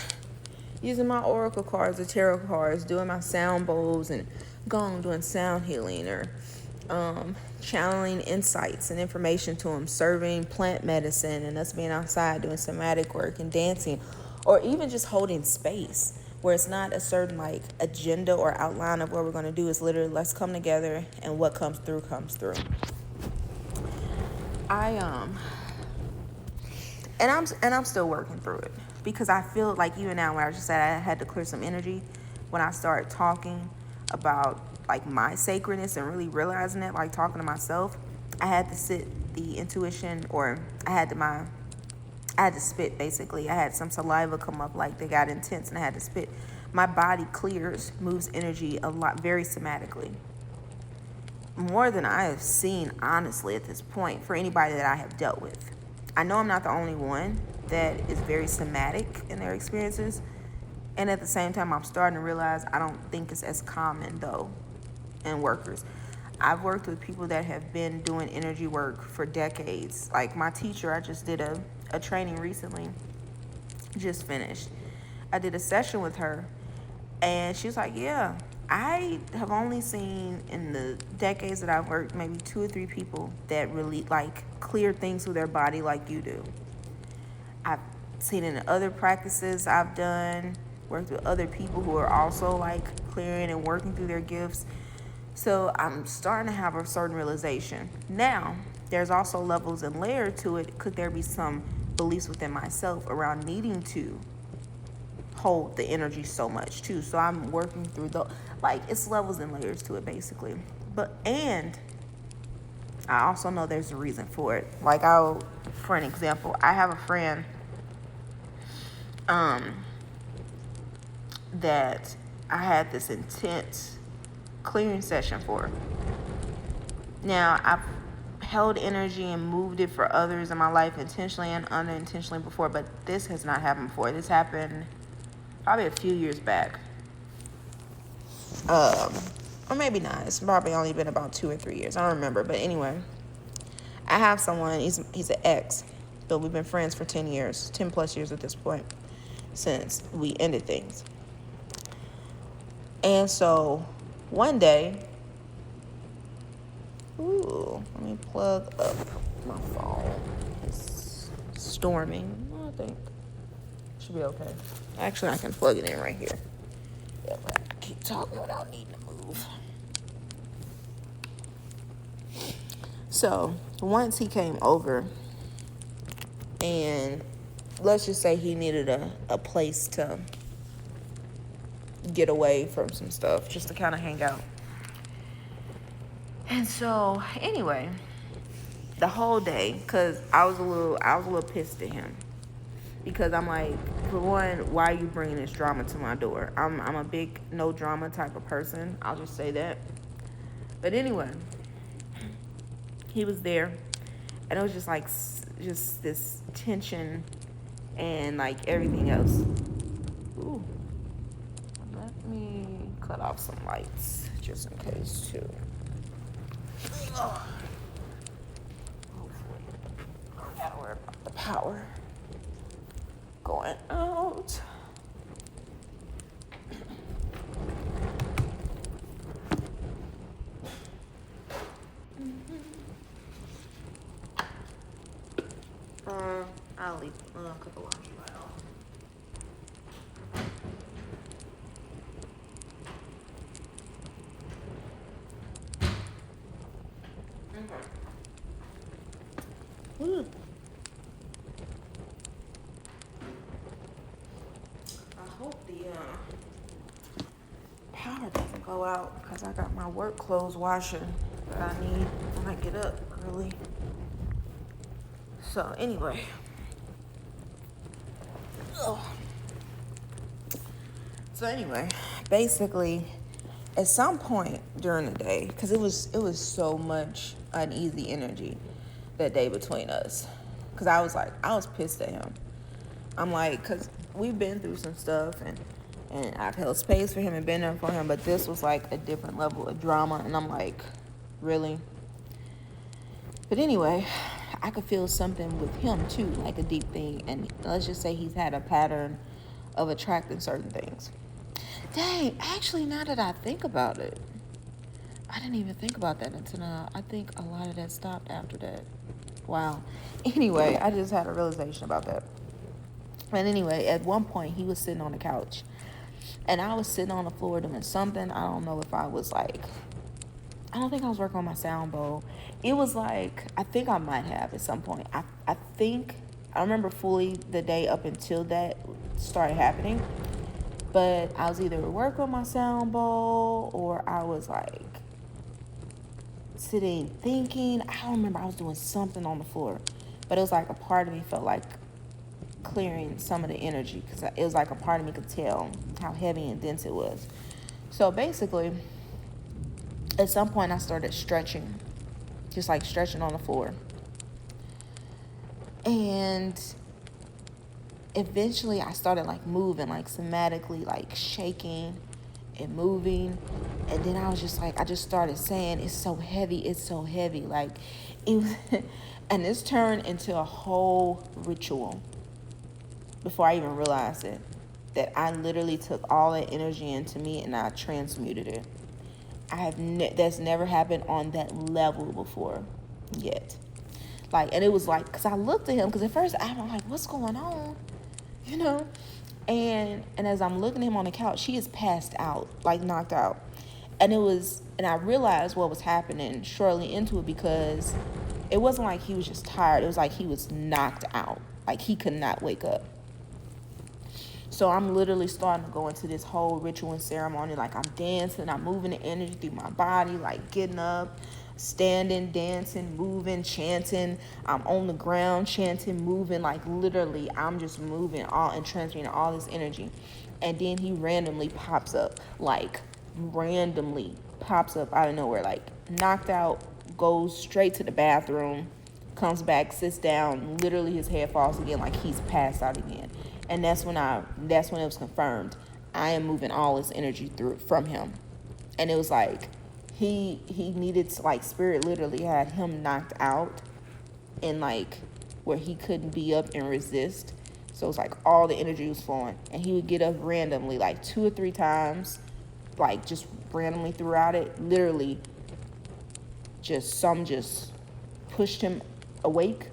using my oracle cards or tarot cards, doing my sound bowls and gong, doing sound healing, or channeling insights and information to them, serving plant medicine, and us being outside doing somatic work and dancing, or even just holding space where it's not a certain like agenda or outline of what we're going to do. It's literally, let's come together and what comes through comes through. And I'm still working through it, because I feel like even now, when I just said I had to clear some energy, when I started talking about like my sacredness and really realizing it, like talking to myself, I had to sit the intuition, or I had to spit basically. I had some saliva come up, like they got intense, and I had to spit. My body clears, moves energy a lot, very somatically. More than I have seen, honestly, at this point, for anybody that I have dealt with. I know I'm not the only one that is very somatic in their experiences. And at the same time, I'm starting to realize I don't think it's as common, though, in workers. I've worked with people that have been doing energy work for decades. Like my teacher, I just did a training recently just finished. I did a session with her, and she was like, yeah, I have only seen in the decades that I've worked maybe 2 or 3 people that really like clear things through their body like you do. I've seen it in other practices I've done, worked with other people who are also like clearing and working through their gifts. So I'm starting to have a certain realization. Now, there's also levels and layer to it. Could there be some beliefs within myself around needing to hold the energy so much too? So I'm working through the, like, it's levels and layers to it basically. And I also know there's a reason for it. Like, for an example, I have a friend that I had this intense clearing session for. Now, I've held energy and moved it for others in my life intentionally and unintentionally before, but this has not happened before. This happened probably a few years back. Or maybe not. It's probably only been about 2 or 3 years. I don't remember. But anyway, I have someone, he's an ex, but we've been friends for 10 years, 10 plus years at this point, since we ended things. And so one day, let me plug up my phone. It's storming. I think it should be okay. Actually, I can plug it in right here. Yeah, but I keep talking without needing to move. So once he came over, and let's just say he needed a place to get away from some stuff, just to kind of hang out. And so anyway, the whole day, because I was a little pissed at him, because I'm like, for one, why are you bringing this drama to my door? I'm a big no drama type of person. I'll just say that. But anyway, he was there, and it was just like this tension and like everything else. Ooh, let me cut off some lights just in case too. Oh. Hopefully, I gotta worry about the power going out. I'll leave. Cut the laundry light off. Okay. I hope the power doesn't go out, because I got my work clothes washing that I need when I get up early. So anyway. So anyway, basically, at some point during the day, because it was so much uneasy energy that day between us, because I was pissed at him. I'm like, because we've been through some stuff, and I've held space for him and been there for him, but this was like a different level of drama, and I'm like, really? But anyway, I could feel something with him too, like a deep thing, and let's just say he's had a pattern of attracting certain things. Dang, actually, now that I think about it, I didn't even think about that until now. I think a lot of that stopped after that. Wow. Anyway, I just had a realization about that. And anyway, at one point, he was sitting on the couch, and I was sitting on the floor doing something. I don't know if I was like, I don't think I was working on my sound bowl. It was like, I think I might have at some point. I think, I remember fully the day up until that started happening, but I was either working on my sound bowl, or I was like sitting thinking. I don't remember, I was doing something on the floor, but it was like a part of me felt like clearing some of the energy, because it was like a part of me could tell how heavy and dense it was. So basically, at some point I started stretching, just like stretching on the floor, and eventually I started like moving, like somatically, like shaking and moving. And then I was just like, I just started saying, it's so heavy, like it was and this turned into a whole ritual before I even realized it, that I literally took all that energy into me and I transmuted it. That's never happened on that level before yet. Like, and it was like, because I looked at him, because at first I'm like, what's going on? You know? And as I'm looking at him on the couch, he is passed out, like knocked out. And I realized what was happening shortly into it, because it wasn't like he was just tired. It was like he was knocked out. Like he could not wake up. So I'm literally starting to go into this whole ritual and ceremony. Like I'm dancing, I'm moving the energy through my body, like getting up, standing, dancing, moving, chanting. I'm on the ground chanting, moving, like literally I'm just moving all and transferring all this energy. And then he randomly pops up, like randomly pops up out of nowhere, like knocked out, goes straight to the bathroom, comes back, sits down, literally his head falls again, like he's passed out again. And that's when it was confirmed. I am moving all this energy through from him. And it was like he needed to, like, spirit literally had him knocked out and like where he couldn't be up and resist. So it's like all the energy was flowing, and he would get up randomly, like 2 or 3 times, like just randomly throughout it. Literally just pushed him awake,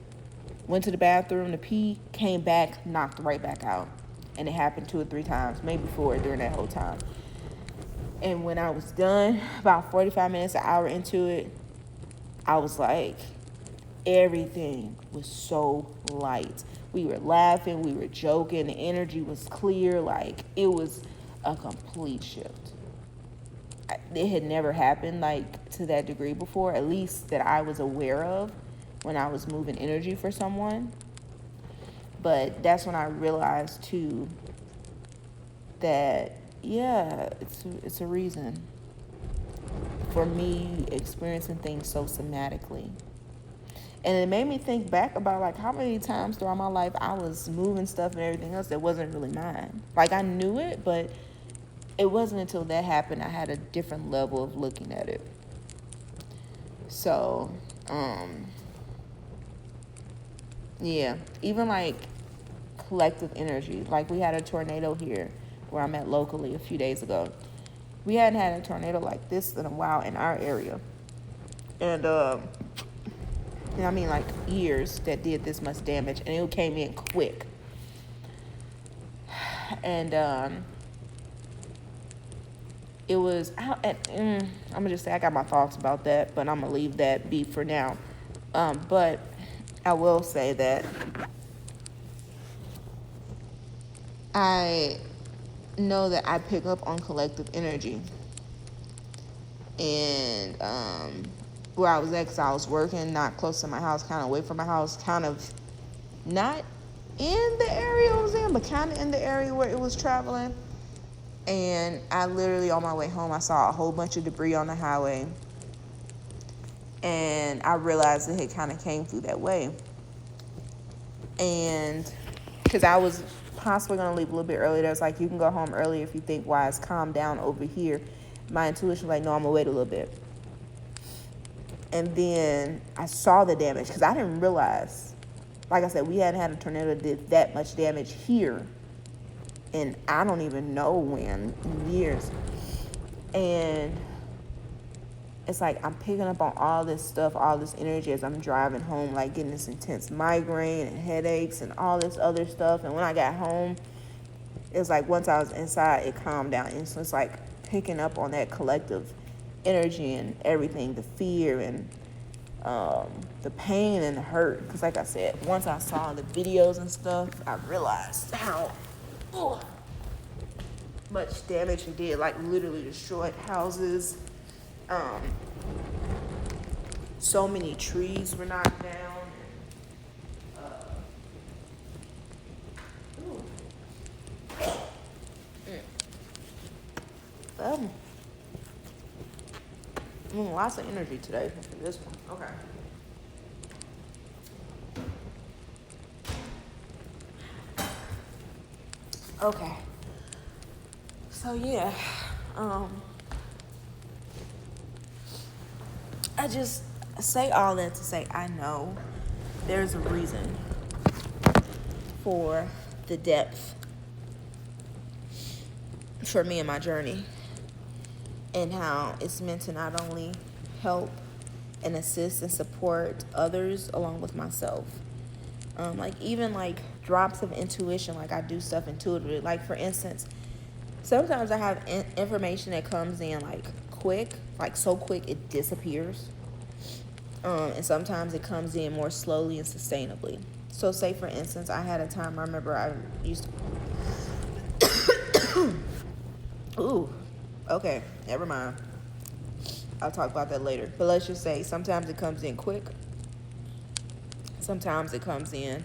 went to the bathroom to pee, came back, knocked right back out. And it happened 2 or 3 times, maybe 4 during that whole time. And when I was done, about 45 minutes, an hour into it, I was like, everything was so light. We were laughing, we were joking, the energy was clear, like it was a complete shift. It had never happened like to that degree before, at least that I was aware of when I was moving energy for someone. But that's when I realized too that yeah, it's a reason for me experiencing things so somatically. And it made me think back about like how many times throughout my life I was moving stuff and everything else that wasn't really mine. Like I knew it, but it wasn't until that happened I had a different level of looking at it. So, yeah, even like collective energy. Like we had a tornado here where I'm at locally a few days ago. We hadn't had a tornado like this in a while in our area. And I mean like years that did this much damage, and it came in quick. And it was I'm gonna just say I got my thoughts about that, but I'm gonna leave that be for now. But I will say that I know that I pick up on collective energy. And where I was at, because I was working not close to my house, kind of away from my house, kind of not in the area I was in, but kind of in the area where it was traveling. And I literally, on my way home, I saw a whole bunch of debris on the highway. And I realized that it kind of came through that way. And because I was possibly going to leave a little bit earlier, there was like, you can go home early if you think, why it's calm down over here. My intuition was like, no, I'm going to wait a little bit. And then I saw the damage, because I didn't realize, like I said, we hadn't had a tornado that did that much damage here. And I don't even know when, in years. And it's like I'm picking up on all this stuff, all this energy as I'm driving home, like getting this intense migraine and headaches and all this other stuff. And when I got home, it was like once I was inside, it calmed down. And so it's like picking up on that collective energy and everything, the fear and the pain and the hurt. Because like I said, once I saw the videos and stuff, I realized how much damage it did, like literally destroyed houses. So many trees were knocked down. Lots of energy today for this one. Okay. So yeah, I just say all that to say I know there's a reason for the depth for me in my journey, and how it's meant to not only help and assist and support others along with myself. Like even like drops of intuition, like I do stuff intuitively. Like for instance, sometimes I have information that comes in like quick, like so quick it disappears. And sometimes it comes in more slowly and sustainably. So say for instance, I had a time I remember I used to ooh, okay, never mind. I'll talk about that later. But let's just say sometimes it comes in quick. Sometimes it comes in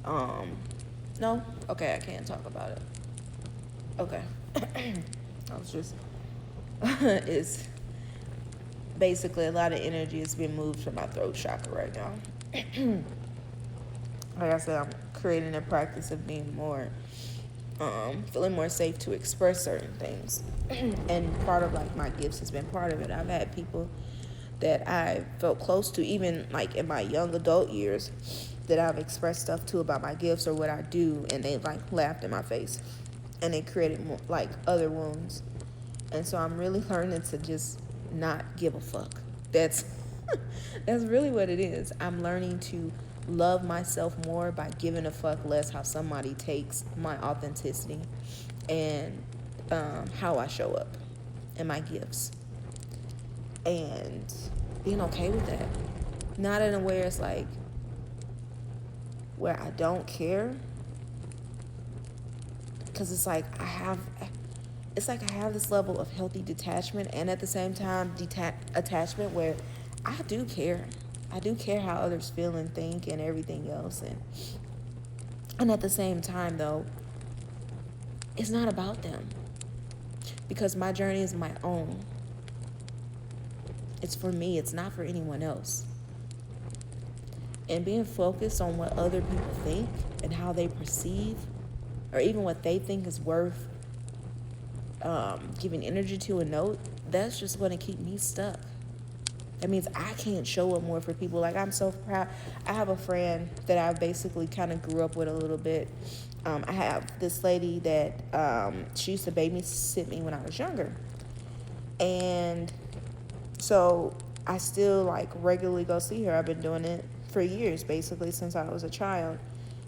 no, okay, I can't talk about it. Okay. I was just it's basically a lot of energy is being moved from my throat chakra right now. Like I said, I'm creating a practice of being more feeling more safe to express certain things. And part of like my gifts has been part of it. I've had people that I felt close to, even like in my young adult years, that I've expressed stuff to about my gifts or what I do, and they like laughed in my face, and it created more, like other wounds. And so I'm really learning to just not give a fuck. That's that's really what it is. I'm learning to love myself more by giving a fuck less how somebody takes my authenticity and how I show up and my gifts, and being okay with that. Not in a way it's like where I don't care, because it's like I have this level of healthy detachment, and at the same time attachment where I do care. I do care how others feel and think and everything else, and at the same time though, it's not about them, because my journey is my own. It's for me, it's not for anyone else. And being focused on what other people think and how they perceive, or even what they think is worth giving energy to a note, that's just going to keep me stuck. That means I can't show up more for people. Like, I'm so proud. I have a friend that I basically kind of grew up with a little bit. I have this lady that she used to babysit me when I was younger. And so I still like regularly go see her. I've been doing it for years, basically since I was a child.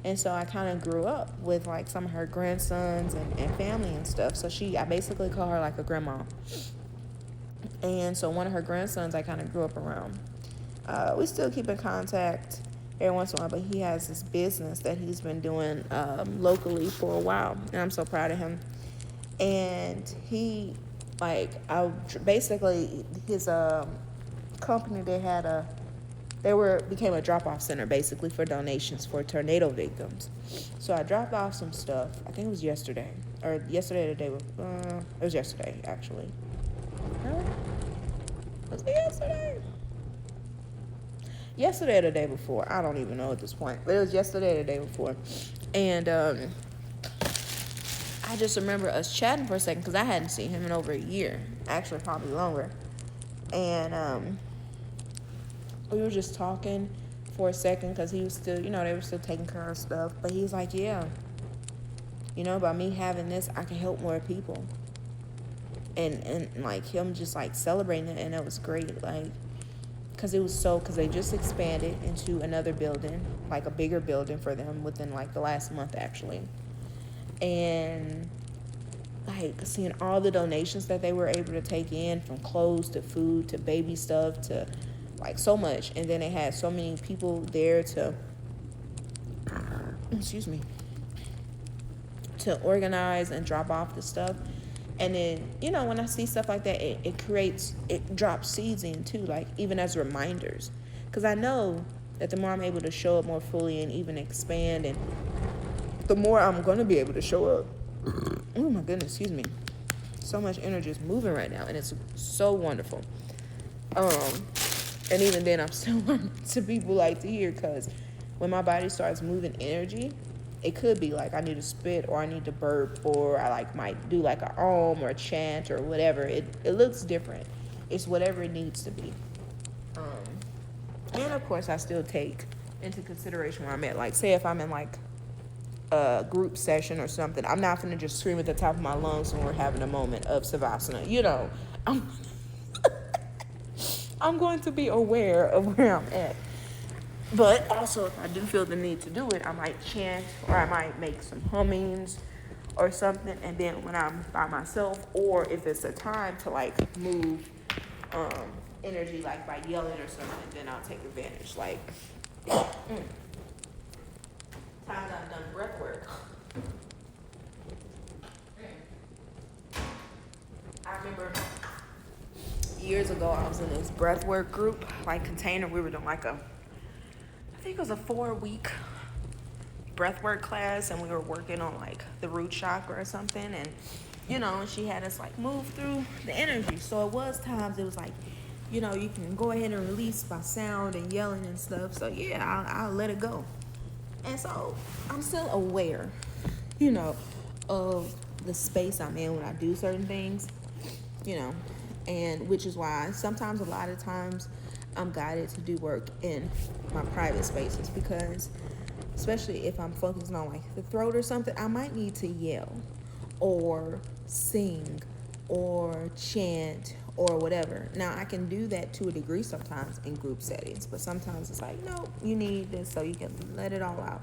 And so I kind of grew up with like some of her grandsons and family and stuff. So I basically call her like a grandma. And so one of her grandsons I kind of grew up around. We still keep in contact every once in a while, but he has this business that he's been doing locally for a while. And I'm so proud of him. And he, basically his company, became a drop-off center basically for donations for tornado victims. So I dropped off some stuff. I think it was yesterday, or yesterday or the day before. It was yesterday actually. Huh? Was it yesterday? Yesterday or the day before. I don't even know at this point, but it was yesterday or the day before. And I just remember us chatting for a second because I hadn't seen him in over a year, actually probably longer. And we were just talking for a second because he was still, they were still taking care of stuff. But he's like, yeah, by me having this, I can help more people. And like him just like celebrating it, and it was great. Like, because they just expanded into another building, like a bigger building for them within like the last month actually. And like seeing all the donations that they were able to take in, from clothes to food to baby stuff to like so much. And then they had so many people there to organize and drop off the stuff. And then, when I see stuff like that, it drops seeds in too, like even as reminders. Because I know that the more I'm able to show up more fully and even expand, and the more I'm going to be able to show up. Oh my goodness, excuse me. So much energy is moving right now, and it's so wonderful. And even then, I'm still learning to people like to hear, because when my body starts moving energy, it could be like I need to spit, or I need to burp, or I like might do like a om or a chant or whatever. It looks different. It's whatever it needs to be. And of course, I still take into consideration where I'm at. Like, say if I'm in like a group session or something, I'm not gonna just scream at the top of my lungs when we're having a moment of savasana. You know, I'm I'm going to be aware of where I'm at. But also, if I do feel the need to do it, I might chant or I might make some hummings or something. And then when I'm by myself, or if it's a time to like move energy, like by yelling or something, then I'll take advantage. Like times I've done breath work. I remember years ago I was in this breath work group, like container. We were doing like I think it was a 4-week breathwork class, and we were working on like the root chakra or something, and you know, she had us like move through the energy. So it was times it was like, you know, you can go ahead and release by sound and yelling and stuff. So yeah, I'll let it go. And so I'm still aware, you know, of the space I'm in when I do certain things, you know, and which is why sometimes, a lot of times, I'm guided to do work in my private spaces, because especially if I'm focusing on like the throat or something, I might need to yell or sing or chant or whatever. Now I can do that to a degree sometimes in group settings, but sometimes it's like, no, you need this so you can let it all out.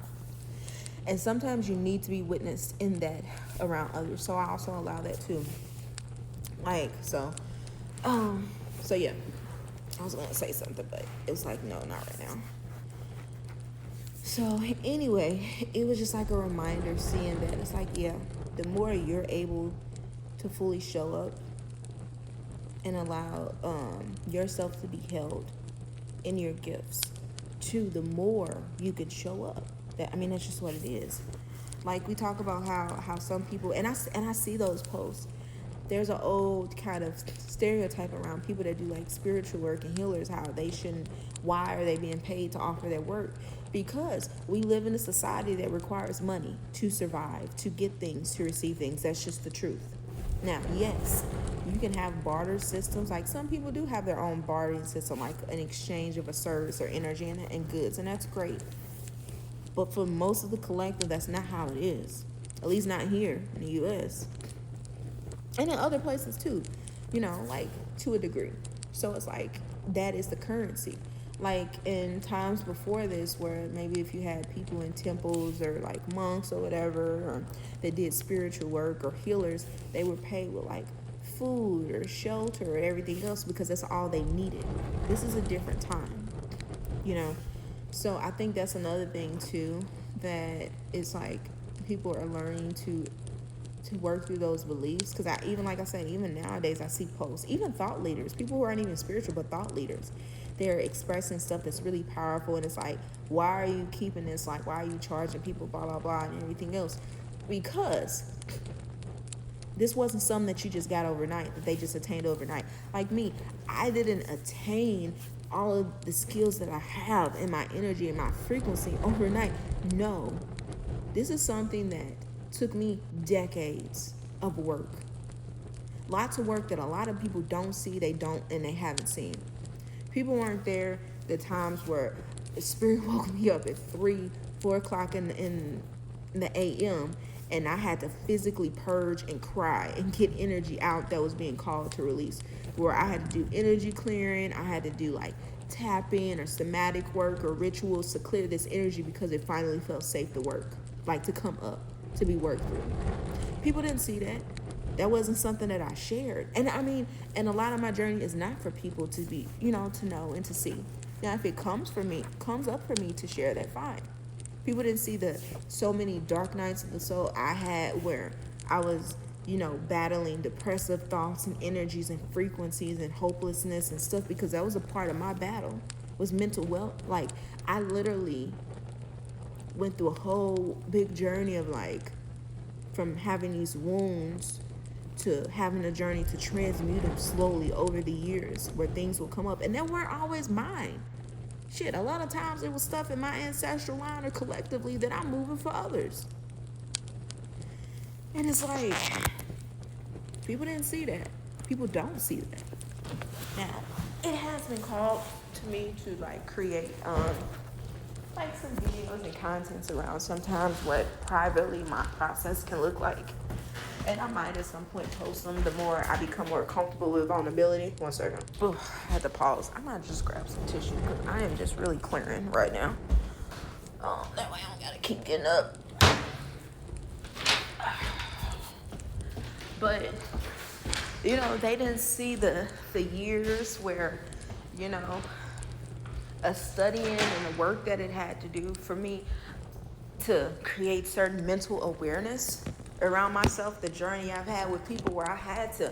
And sometimes you need to be witnessed in that around others. So I also allow that too. Like, so yeah. I was gonna say something, but it was like, no, not right now. So anyway, it was just like a reminder, seeing that it's like, yeah, the more you're able to fully show up and allow yourself to be held in your gifts, the more you can show up. That's just what it is. Like we talk about how some people, and I see those posts. There's an old kind of stereotype around people that do like spiritual work and healers, how they shouldn't, why are they being paid to offer their work? Because we live in a society that requires money to survive, to get things, to receive things. That's just the truth. Now, yes, you can have barter systems. Like some people do have their own bartering system, like an exchange of a service or energy and goods, and that's great. But for most of the collective, that's not how it is. At least not here in the U.S. And in other places too, you know, like to a degree. So it's like that is the currency. Like in times before this, where maybe if you had people in temples or like monks or whatever, or that did spiritual work or healers, they were paid with like food or shelter or everything else, because that's all they needed. This is a different time, you know. So I think that's another thing too, that it's like people are learning to work through those beliefs. Because even like I said, even nowadays I see posts, even thought leaders, people who aren't even spiritual but thought leaders, they're expressing stuff that's really powerful, and it's like, why are you keeping this? Like, why are you charging people, blah blah blah, and everything else? Because this wasn't something that you just got overnight, that they just attained overnight. Like me, I didn't attain all of the skills that I have in my energy and my frequency overnight. No, this is something that took me decades of work. Lots of work that a lot of people don't see, they haven't seen. People weren't there the times where the spirit woke me up at 4 o'clock in the a.m. and I had to physically purge and cry and get energy out that was being called to release. Where I had to do energy clearing, I had to do like tapping or somatic work or rituals to clear this energy, because it finally felt safe to work, like to come up, to be worked through. People didn't see that. That wasn't something that I shared. And a lot of my journey is not for people to be, to know and to see. Now, if it comes up for me to share, that, fine. People didn't see the so many dark nights of the soul I had, where I was, battling depressive thoughts and energies and frequencies and hopelessness and stuff, because that was a part of my battle, was mental wealth. Like, I literally went through a whole big journey of like, from having these wounds to having a journey to transmute them slowly over the years, where things will come up, and they weren't always mine. Shit, a lot of times it was stuff in my ancestral line or collectively that I'm moving for others. And it's like, people didn't see that. People don't see that. Now, it has been called to me to like create like some videos and contents around sometimes what privately my process can look like. And I might at some point post them the more I become more comfortable with vulnerability. One second. Ooh, I had to pause. I might just grab some tissue because I am just really clearing right now. That way I don't gotta keep getting up. But, you know, they didn't see the years where, you know, a studying and the work that it had to do for me to create certain mental awareness around myself, the journey I've had with people where I had to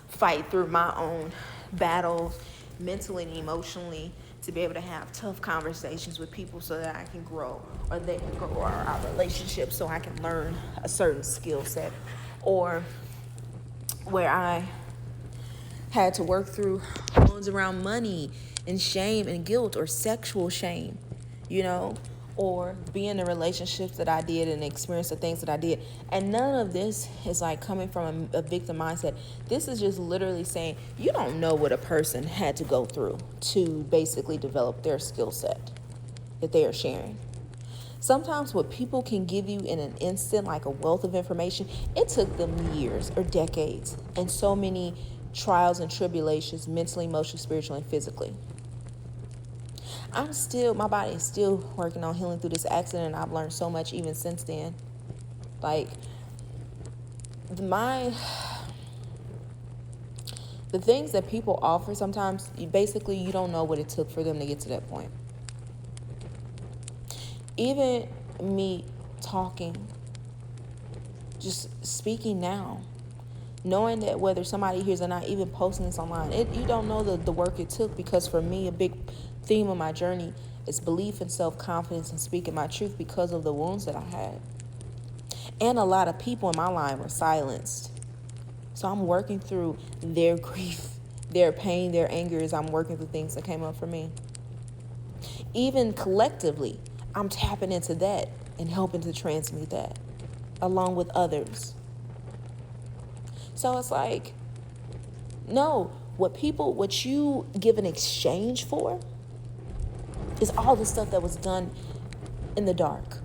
fight through my own battles mentally and emotionally to be able to have tough conversations with people so that I can grow or they can grow our relationship so I can learn a certain skill set, or where I had to work through wounds around money and shame and guilt or sexual shame, you know, or be in the relationships that I did and experience the things that I did. And none of this is like coming from a victim mindset. This is just literally saying you don't know what a person had to go through to basically develop their skill set that they are sharing. Sometimes what people can give you in an instant, like a wealth of information, it took them years or decades and so many trials and tribulations, mentally, emotionally, spiritually, and physically. My body is still working on healing through this accident, and I've learned so much even since then. Like, the things that people offer sometimes, you don't know what it took for them to get to that point. Even me talking, just speaking now, knowing that whether somebody hears or not, even posting this online, you don't know the work it took, because for me, a big theme of my journey is belief and self-confidence and speaking my truth because of the wounds that I had. And a lot of people in my line were silenced. So I'm working through their grief, their pain, their anger as I'm working through things that came up for me. Even collectively, I'm tapping into that and helping to transmute that along with others. So it's like, no, what you give an exchange for is all the stuff that was done in the dark.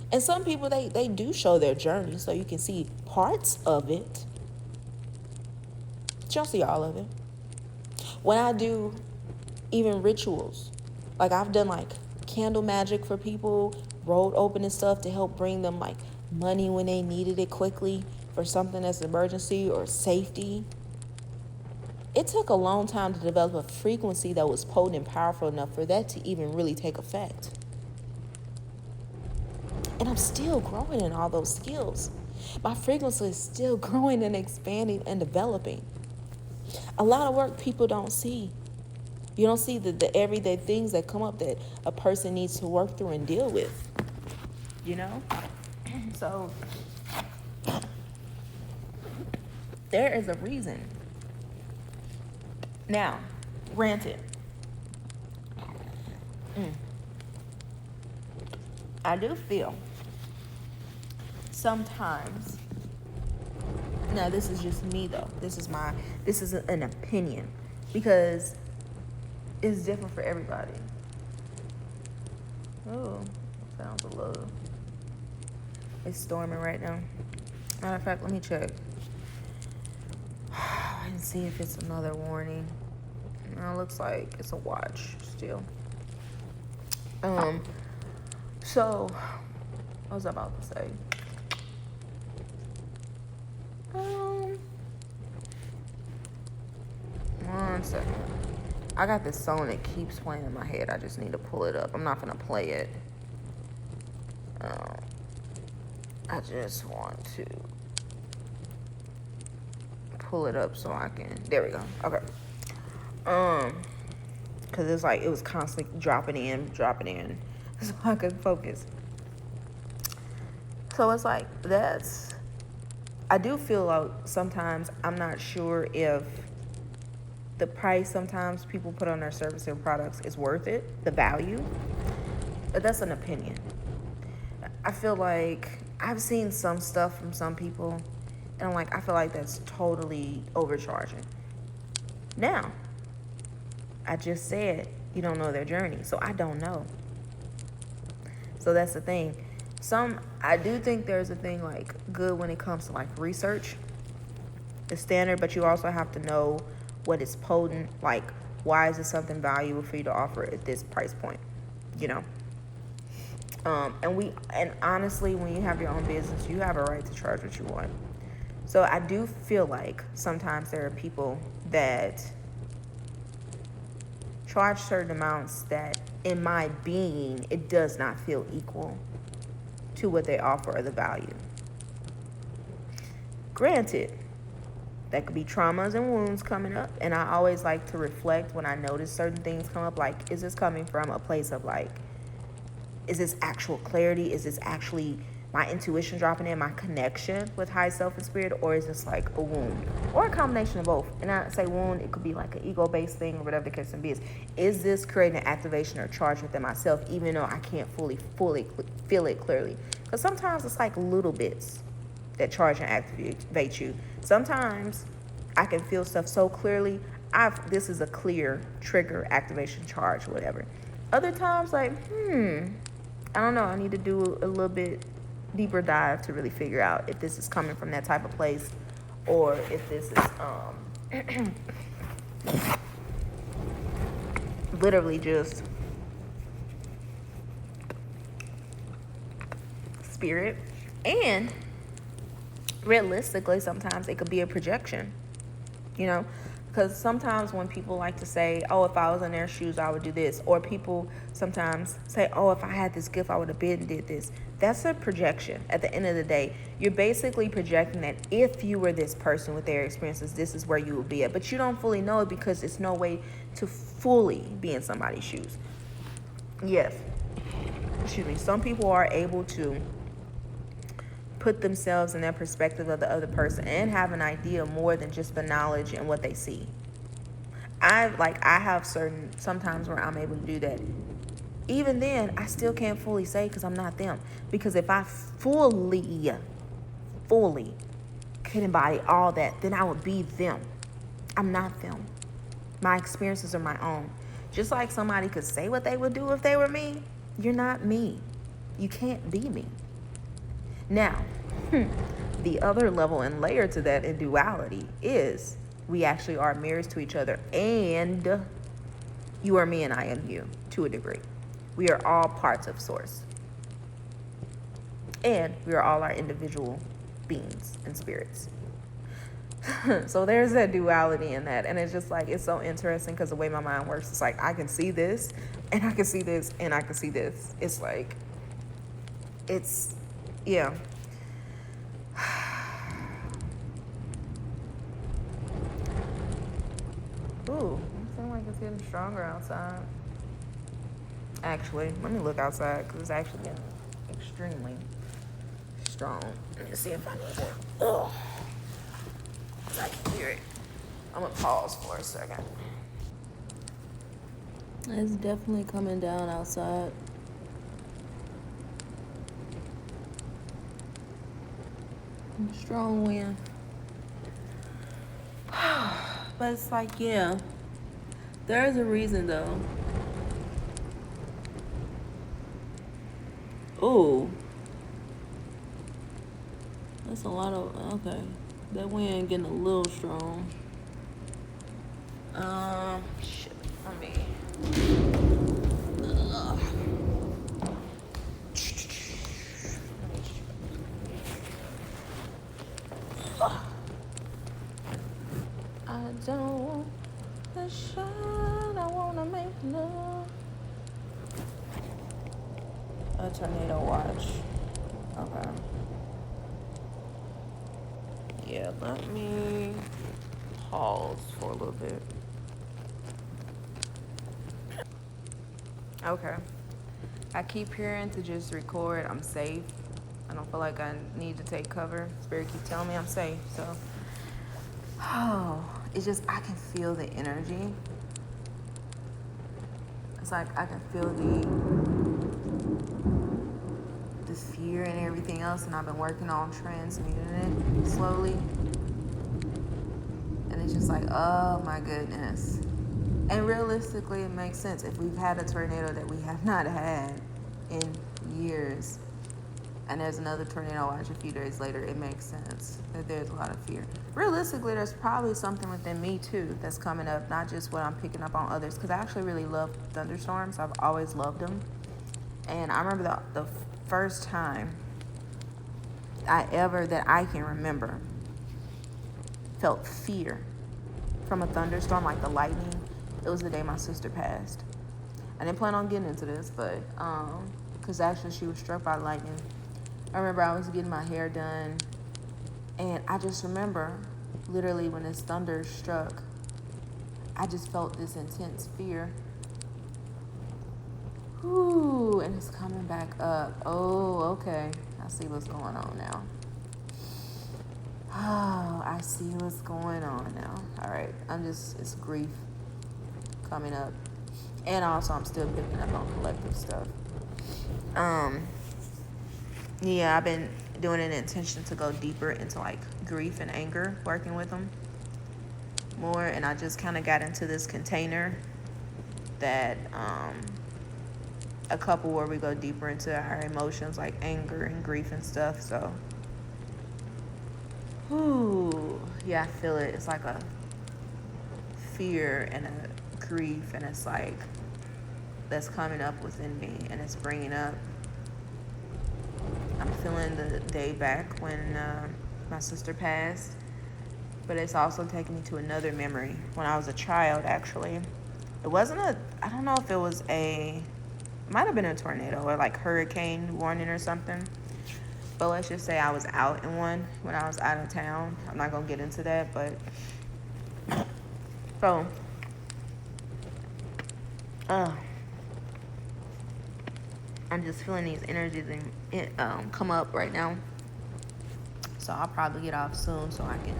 And some people, they do show their journey so you can see parts of it. But you don't see all of it. When I do even rituals, like I've done like candle magic for people, road opening stuff to help bring them like money when they needed it quickly for something that's an emergency or safety. It took a long time to develop a frequency that was potent and powerful enough for that to even really take effect. And I'm still growing in all those skills. My frequency is still growing and expanding and developing. A lot of work people don't see. You don't see the everyday things that come up that a person needs to work through and deal with, you know? So there is a reason. Now, granted, I do feel sometimes, now this is just me though, this is an opinion, because it's different for everybody. Oh, sounds a little, it's storming right now. Matter of fact, let me check and see if it's another warning. No, it looks like it's a watch still. So what was I about to say? One second. I got this song that keeps playing in my head. I just need to pull it up. I'm not gonna play it. I just want to pull it up so I can. There we go. Okay. Cause it's like it was constantly dropping in, so I could focus. So it's like I do feel like sometimes I'm not sure if the price sometimes people put on their service and products is worth it, the value. But that's an opinion. I feel like I've seen some stuff from some people, and I feel like that's totally overcharging. Now, I just said you don't know their journey, so I don't know. So that's the thing. I do think there's a thing like good when it comes to like research, the standard, but you also have to know what is potent. Like, why is it something valuable for you to offer at this price point? You know. And honestly, when you have your own business, you have a right to charge what you want. So I do feel like sometimes there are people that charge certain amounts that, in my being, it does not feel equal to what they offer or the value. Granted, that could be traumas and wounds coming up, and I always like to reflect when I notice certain things come up, like, is this coming from a place of like, is this actual clarity? Is this actually my intuition dropping in, my connection with high self and spirit? Or is this like a wound? Or a combination of both. And I say wound, it could be like an ego-based thing or whatever the case may be. Is this creating an activation or charge within myself, even though I can't fully feel it clearly? Because sometimes it's like little bits that charge and activate you. Sometimes I can feel stuff so clearly, this is a clear trigger, activation, charge, whatever. Other times, like, I don't know. I need to do a little bit deeper dive to really figure out if this is coming from that type of place, or if this is literally just spirit. And realistically, sometimes it could be a projection, you know, because sometimes when people like to say, oh, if I was in their shoes, I would do this, or people sometimes say, oh, if I had this gift, I would have been and did this. That's a projection. At the end of the day, you're basically projecting that if you were this person with their experiences, this is where you would be at. But you don't fully know it because it's no way to fully be in somebody's shoes. Yes, some people are able to put themselves in that perspective of the other person and have an idea more than just the knowledge and what they see. I have certain sometimes where I'm able to do that. Even then, I still can't fully say because I'm not them. Because if I fully could embody all that, then I would be them. I'm not them. My experiences are my own. Just like somebody could say what they would do if they were me, you're not me. You can't be me. Now, the other level and layer to that in duality is we actually are mirrors to each other, and you are me and I am you to a degree. We are all parts of source, and we are all our individual beings and spirits. So there's that duality in that, and it's just like, it's so interesting because the way my mind works, it's like I can see this and I can see this and I can see this. It's like, it's, yeah. Ooh, it seems like it's getting stronger outside. Actually, let me look outside because it's actually getting extremely strong. Let me see if I can get it. Oh, I can hear it. I'm gonna pause for a second. It's definitely coming down outside. Strong wind. But it's like, yeah, there's a reason though. Ooh, that's a lot of, okay. That wind getting a little strong. Shit, I mean, I don't want the shine, I wanna make love. A tornado watch. Okay. Yeah, let me pause for a little bit. Okay. I keep hearing to just record. I'm safe. I don't feel like I need to take cover. Spirit keep telling me I'm safe. So, it's just, I can feel the energy. It's like I can feel the fear and everything else, and I've been working on transmuting it slowly. And it's just like, oh my goodness. And realistically, it makes sense if we've had a tornado that we have not had in years, and there's another tornado watch a few days later, it makes sense that there's a lot of fear. Realistically, there's probably something within me too that's coming up, not just what I'm picking up on others, because I actually really love thunderstorms. I've always loved them. And I remember the first time that I can remember felt fear from a thunderstorm, like the lightning. It was the day my sister passed. I didn't plan on getting into this, but because actually she was struck by lightning. I remember I was getting my hair done, and I just remember literally when this thunder struck, I just felt this intense fear. Ooh, and it's coming back up. Oh, okay. I see what's going on now. Oh, I see what's going on now. All right. It's grief coming up. And also, I'm still picking up on collective stuff. Yeah, I've been doing an intention to go deeper into like grief and anger, working with them more. And I just kind of got into this container that, a couple where we go deeper into our emotions like anger and grief and stuff. So, yeah, I feel it. It's like a fear and a grief, and it's like that's coming up within me, and it's bringing up. I'm feeling the day back when my sister passed, but it's also taking me to another memory when I was a child. Actually, it wasn't I don't know if it was it might have been a tornado or like hurricane warning or something. But let's just say I was out in one when I was out of town. I'm not gonna get into that, but so I'm just feeling these energies and come up right now. So I'll probably get off soon so I can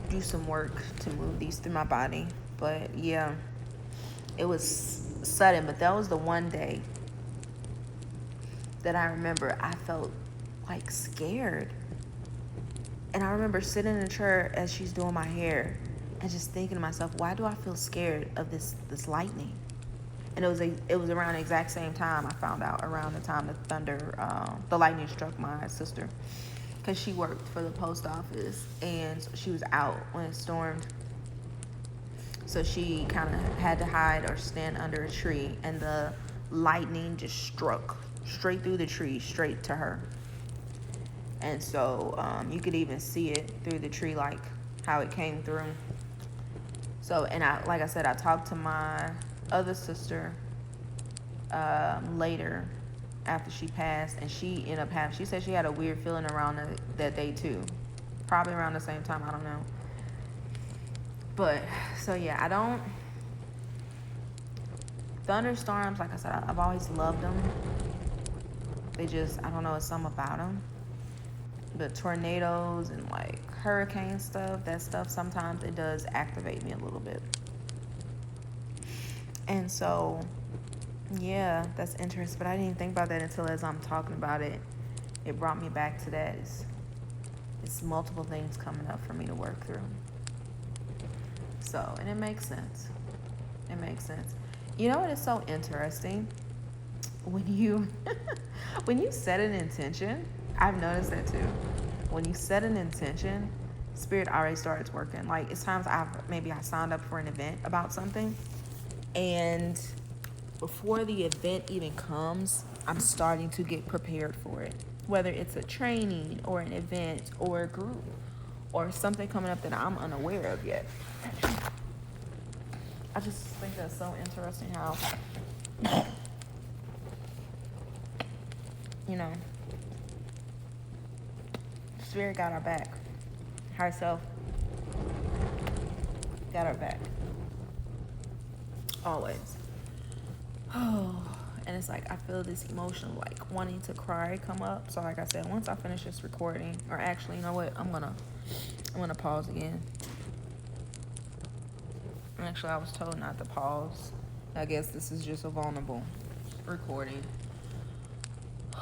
do some work to move these through my body. But yeah, it was sudden, but that was the one day that I remember I felt like scared. And I remember sitting in a chair as she's doing my hair and just thinking to myself, why do I feel scared of this lightning? And it was around the exact same time I found out, around the time the lightning struck my sister, because she worked for the post office and she was out when it stormed. So she kind of had to hide or stand under a tree, and the lightning just struck straight through the tree, straight to her. And so you could even see it through the tree, like how it came through. So, and like I said, I talked to my other sister later after she passed, and she said she had a weird feeling around that day too. Probably around the same time, I don't know. But, so yeah, thunderstorms, like I said, I've always loved them. They just, I don't know, it's something about them. But tornadoes and like hurricane stuff, that stuff, sometimes it does activate me a little bit. And so, yeah, that's interesting. But I didn't even think about that until as I'm talking about it, it brought me back to that. It's multiple things coming up for me to work through. So, and it makes sense. It makes sense. You know what is so interesting? When you set an intention, I've noticed that too. When you set an intention, spirit already starts working. Like, it's times I signed up for an event about something, and before the event even comes, I'm starting to get prepared for it. Whether it's a training or an event or a group or something coming up that I'm unaware of yet. I just think that's so interesting how, you know, Spirit got our back. Herself got our back. Always. Oh, and it's like I feel this emotion of like wanting to cry come up. So like I said, once I finish this recording, or actually, you know what, I'm gonna pause again. Actually, I was told not to pause. I guess this is just a vulnerable recording.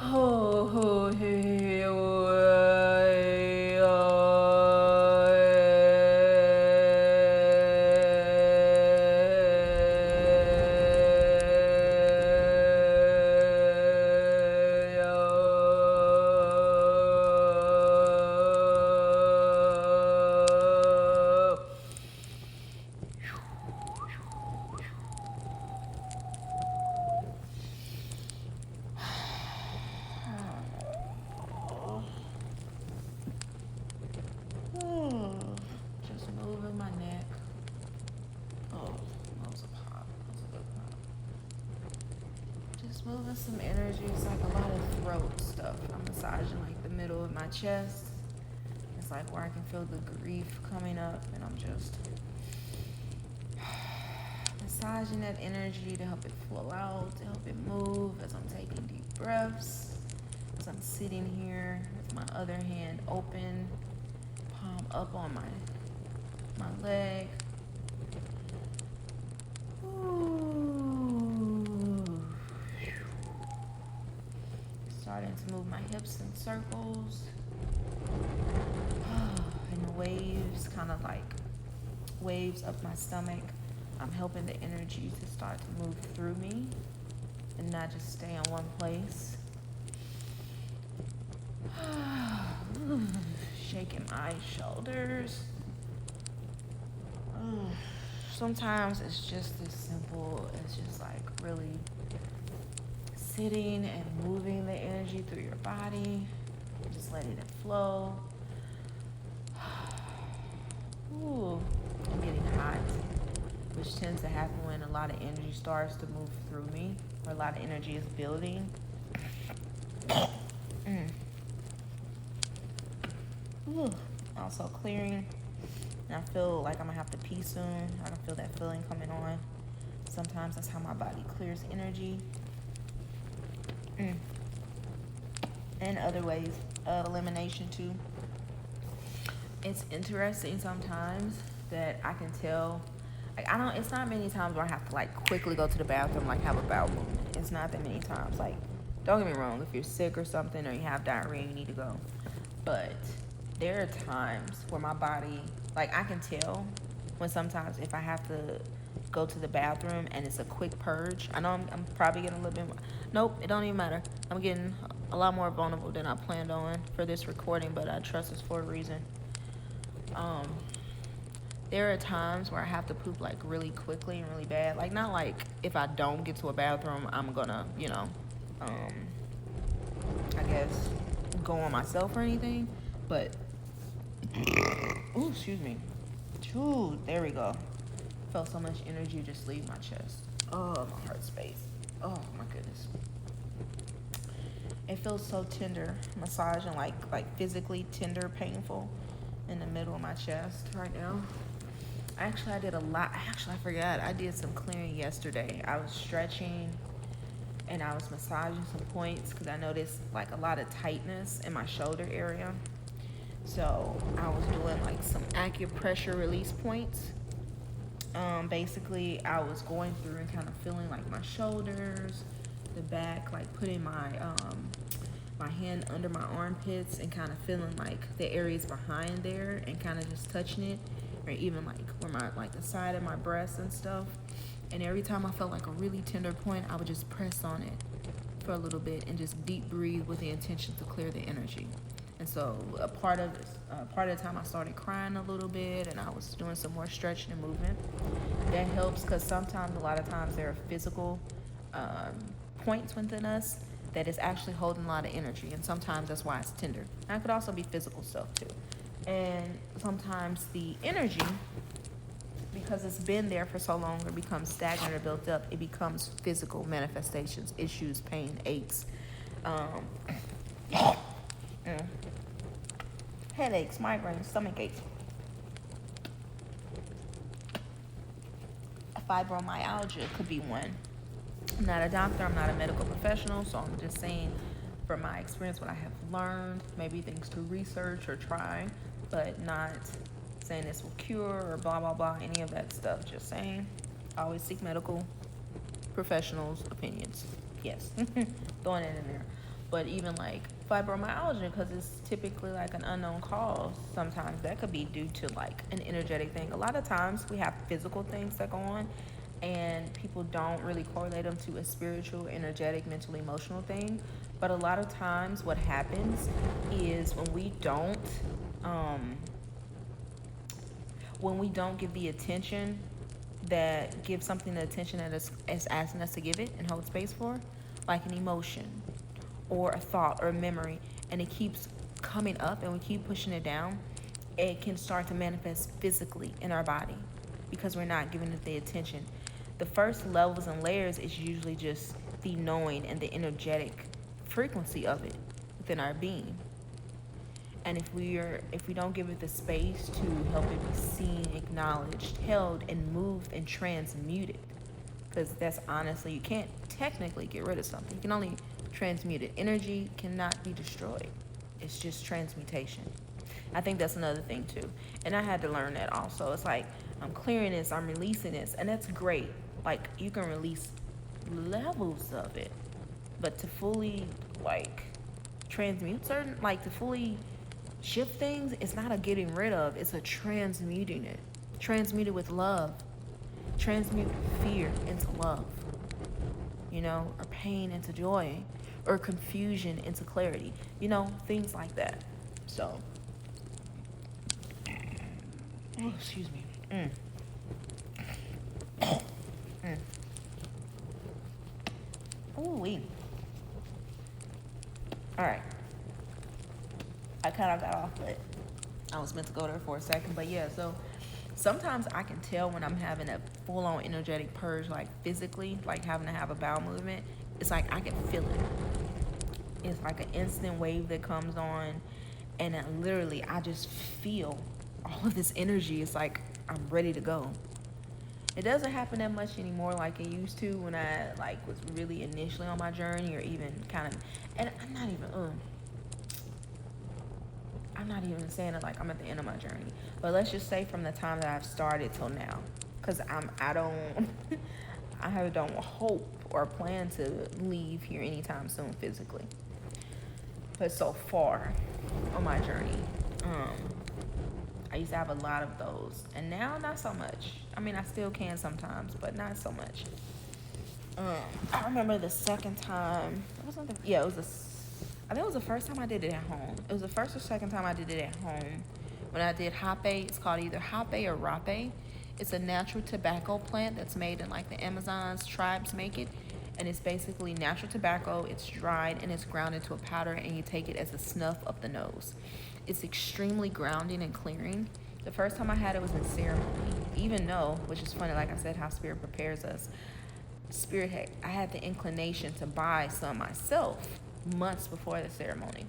Oh, hey, Moving some energy. It's like a lot of throat stuff. I'm massaging like the middle of my chest. It's like where I can feel the grief coming up, and I'm just massaging that energy to help it flow out, to help it move as I'm taking deep breaths. As I'm sitting here with my other hand open, palm up on my leg. Ooh. Starting to move my hips in circles. And the waves, kind of like waves up my stomach. I'm helping the energy to start to move through me and not just stay in one place. Shaking my shoulders. Sometimes it's just as simple as just like really sitting and moving the energy through your body, just letting it flow. Ooh, I'm getting hot, which tends to happen when a lot of energy starts to move through me, or a lot of energy is building. Ooh, also clearing. And I feel like I'm gonna have to pee soon. I can feel that feeling coming on. Sometimes that's how my body clears energy. And other ways of elimination too. It's interesting sometimes that I can tell, like it's not many times where I have to like quickly go to the bathroom, like have a bowel movement. It's not that many times. Like, don't get me wrong, if you're sick or something or you have diarrhea, you need to go. But there are times where my body, like I can tell when sometimes if I have to go to the bathroom and it's a quick purge. I know I'm probably getting a little bit more. Nope, it don't even matter. I'm getting a lot more vulnerable than I planned on for this recording, but I trust it's for a reason. There are times where I have to poop like really quickly and really bad. Like not like if I don't get to a bathroom, I'm gonna, I guess go on myself or anything. But ooh, excuse me. Ooh, there we go. Felt so much energy just leave my chest. Oh, my heart space. Oh my goodness. It feels so tender, massaging like physically tender, painful in the middle of my chest right now. I did a lot. I forgot. I did some clearing yesterday. I was stretching and I was massaging some points because I noticed like a lot of tightness in my shoulder area. So I was doing like some acupressure release points. Basically, I was going through and kind of feeling like my shoulders, the back, like putting my my hand under my armpits and kind of feeling like the areas behind there and kind of just touching it, or even like where my like the side of my breast and stuff. And every time I felt like a really tender point, I would just press on it for a little bit and just deep breathe with the intention to clear the energy. And so a part of the time I started crying a little bit and I was doing some more stretching and movement. That helps because sometimes, a lot of times, there are physical points within us that is actually holding a lot of energy. And sometimes that's why it's tender. And it could also be physical stuff too. And sometimes the energy, because it's been there for so long or becomes stagnant or built up, it becomes physical manifestations, issues, pain, aches. Headaches, migraines, stomach aches, fibromyalgia could be one. I'm not a doctor, I'm not a medical professional, so I'm just saying from my experience what I have learned, maybe things to research or try, but not saying this will cure or blah, blah, blah, any of that stuff. Just saying, always seek medical professionals' opinions. Yes, throwing it in there. But even like fibromyalgia, because it's typically like an unknown cause, sometimes that could be due to like an energetic thing. A lot of times we have physical things that go on and people don't really correlate them to a spiritual, energetic, mental, emotional thing. But a lot of times what happens is when we don't give the attention that give something the attention that is asking us to give it and hold space for, like an emotion or a thought or a memory, and it keeps coming up and we keep pushing it down, it can start to manifest physically in our body because we're not giving it the attention. The first levels and layers is usually just the knowing and the energetic frequency of it within our being. And if we don't give it the space to help it be seen, acknowledged, held, and moved and transmuted, because that's honestly, you can't technically get rid of something. You can only transmute it. Energy cannot be destroyed. It's just transmutation. I think that's another thing too. And I had to learn that also. It's like I'm clearing this, I'm releasing this, and that's great. Like you can release levels of it, but to fully like transmute certain, like to fully shift things, it's not a getting rid of, it's a transmuting it. Transmute it with love. Transmute fear into love, or pain into joy, or confusion into clarity, things like that. So, oh, excuse me. Ooh-wee. All right. I kind of got off, but I was meant to go there for a second. But yeah, so sometimes I can tell when I'm having a full-on energetic purge, like physically, like having to have a bowel movement. It's like I can feel it. It's like an instant wave that comes on, and literally I just feel all of this energy. It's like I'm ready to go. It doesn't happen that much anymore like it used to when I like was really initially on my journey, or even kind of, and I'm not even saying it like I'm at the end of my journey, but let's just say from the time that I've started till now, because I don't hope or plan to leave here anytime soon physically. But so far on my journey, I used to have a lot of those, and now not so much. I mean, I still can sometimes, but not so much. I remember the second time. I think it was the first time I did it at home. It was the first or second time I did it at home. When I did hape, it's called either hape or rape. It's a natural tobacco plant that's made in like the Amazon's tribes make it. And it's basically natural tobacco. It's dried and it's ground into a powder, and you take it as a snuff up the nose. It's extremely grounding and clearing. The first time I had it was in ceremony. Even though, which is funny, like I said, how Spirit prepares us. I had the inclination to buy some myself months before the ceremony.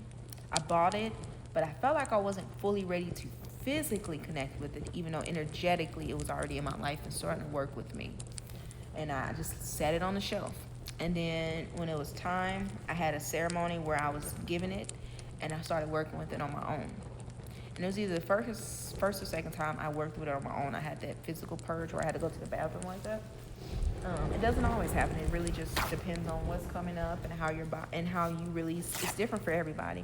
I bought it, but I felt like I wasn't fully ready to physically connect with it, even though energetically it was already in my life and starting to work with me. And I just set it on the shelf. And then when it was time, I had a ceremony where I was given it, and I started working with it on my own. And it was either the first or second time I worked with it on my own. I had that physical purge where I had to go to the bathroom like that. It doesn't always happen. It really just depends on what's coming up and how you release. It's different for everybody.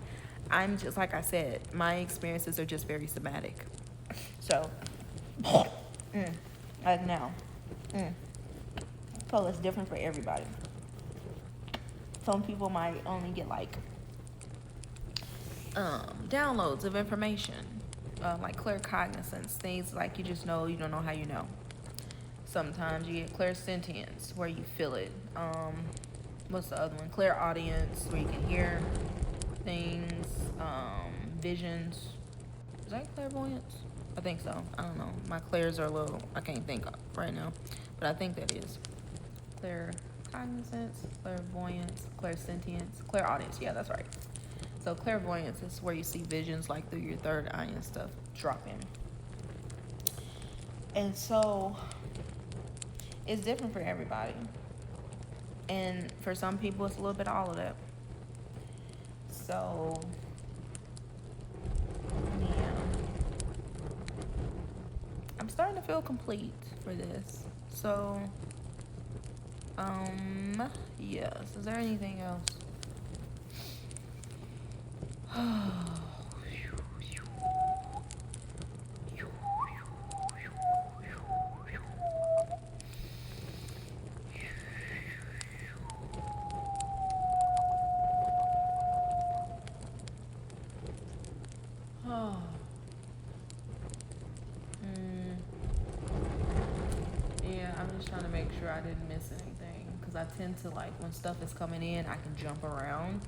I'm just, like I said, my experiences are just very somatic. So, like now. So it's different for everybody. Some people might only get like downloads of information, like clear cognizance, things like you just know, you don't know how you know. Sometimes you get clairsentience, where you feel it. What's the other one? Clairaudience, where you can hear things. Visions. Is that clairvoyance? I think so. I don't know. My clairs are a little, I can't think of right now, but I think that is. Claircognizance, clairvoyance, clairsentience, clairaudience. Yeah, that's right. So clairvoyance is where you see visions like through your third eye and stuff drop in. And so it's different for everybody. And for some people, it's a little bit of all of that. So, yeah. I'm starting to feel complete for this. So, yes. Is there anything else? Yeah, I'm just trying to make sure I didn't miss anything, because I tend to, like, when stuff is coming in, I can jump around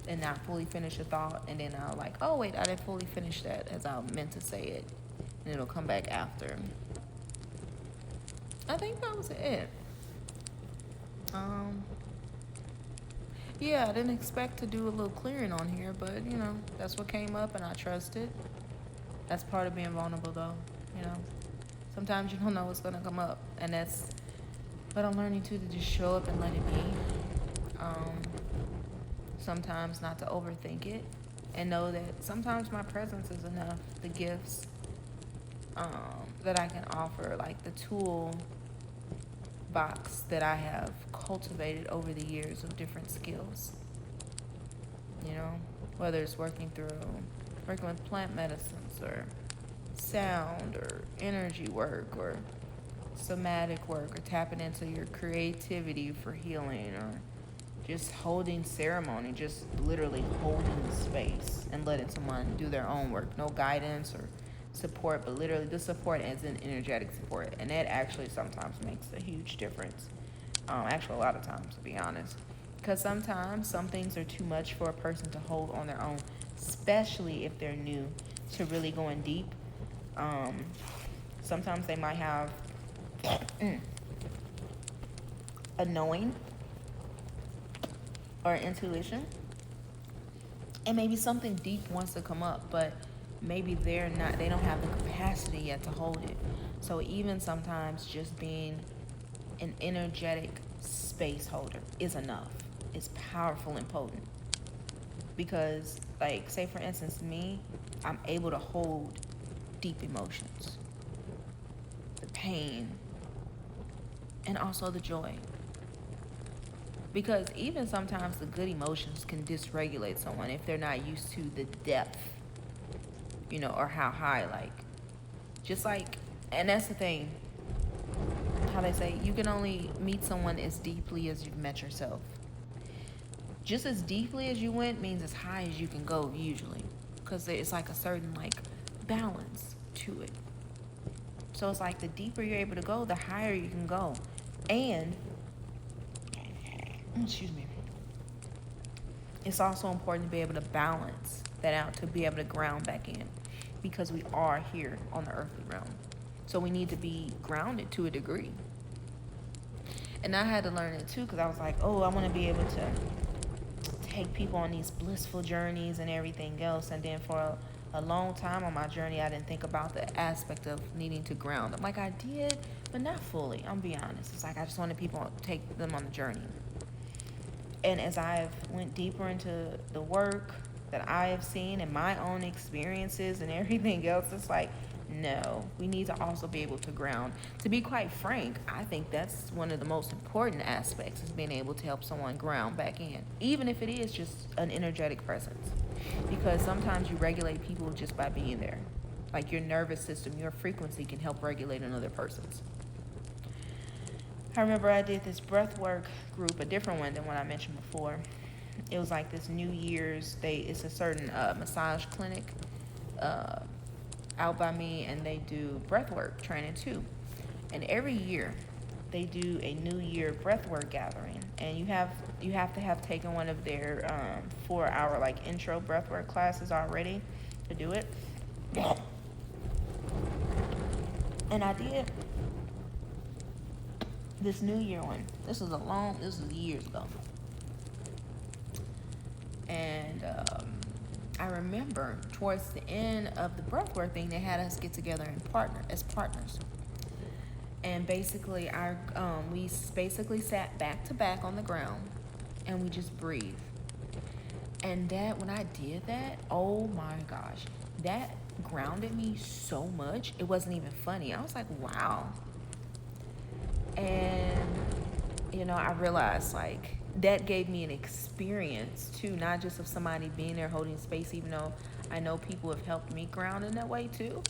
and not fully finish a thought, and then I'll like, oh wait, I didn't fully finish that as I meant to say it, and it'll come back after. I think that was it. Yeah, I didn't expect to do a little clearing on here, but that's what came up and I trusted. That's part of being vulnerable though, you know. Sometimes you don't know what's gonna come up, and that's but I'm learning too to just show up and let it be. Um, Sometimes not to overthink it and know that sometimes my presence is enough. The gifts that I can offer, like the tool box that I have cultivated over the years of different skills, you know, whether it's working with plant medicines or sound or energy work or somatic work or tapping into your creativity for healing or just holding ceremony, just literally holding space and letting someone do their own work. No guidance or support, but literally the support as an energetic support. And that actually sometimes makes a huge difference. Actually, a lot of times, to be honest. Because sometimes some things are too much for a person to hold on their own, especially if they're new to really going deep. Um, Sometimes they might have a knowing or intuition, and maybe something deep wants to come up, but maybe they don't have the capacity yet to hold it. So even sometimes just being an energetic space holder is enough. It's powerful and potent. Because, like, say for instance, me, I'm able to hold deep emotions, the pain, and also the joy. Because even sometimes the good emotions can dysregulate someone if they're not used to the depth, or how high, like, just like, and that's the thing, how they say, you can only meet someone as deeply as you've met yourself. Just as deeply as you went means as high as you can go usually, because it's like a certain, like, balance to it. So it's like the deeper you're able to go, the higher you can go. And, excuse me, it's also important to be able to balance that out, to be able to ground back in, because we are here on the earthly realm. So we need to be grounded to a degree. And I had to learn it too, because I was like, oh, I want to be able to take people on these blissful journeys and everything else. And then for a long time on my journey, I didn't think about the aspect of needing to ground. I'm like, I did, but not fully. I'm being honest. It's like I just wanted people to take them on the journey. And as I've went deeper into the work that I have seen and my own experiences and everything else, it's like, no, we need to also be able to ground. To be quite frank, I think that's one of the most important aspects, is being able to help someone ground back in, even if it is just an energetic presence. Because sometimes you regulate people just by being there. Like your nervous system, your frequency can help regulate another person's. I remember I did this breath work group, a different one than what I mentioned before. It was like this New Year's, it's a certain massage clinic out by me, and they do breath work training too. And every year they do a New Year breath work gathering, and you have to have taken one of their 4-hour like intro breath work classes already to do it. And I did this New Year one. This was years ago. And I remember towards the end of the breathwork thing, they had us get together as partners. And basically, we basically sat back to back on the ground, and we just breathed. And when I did that, oh my gosh, that grounded me so much. It wasn't even funny. I was like, wow. And I realized, like, that gave me an experience too, not just of somebody being there holding space, even though I know people have helped me ground in that way too,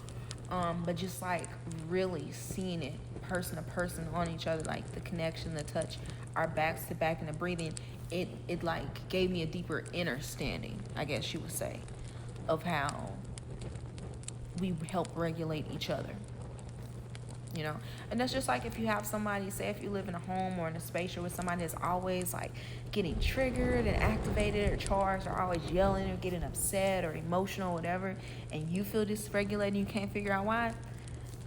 but just like really seeing it person to person on each other, like the connection, the touch, our backs to back, and the breathing, it like gave me a deeper understanding, I guess you would say, of how we help regulate each other. And that's just like if you have somebody, say if you live in a home or in a space you're with somebody that's always like getting triggered and activated or charged, or always yelling or getting upset or emotional or whatever, and you feel dysregulated and you can't figure out why.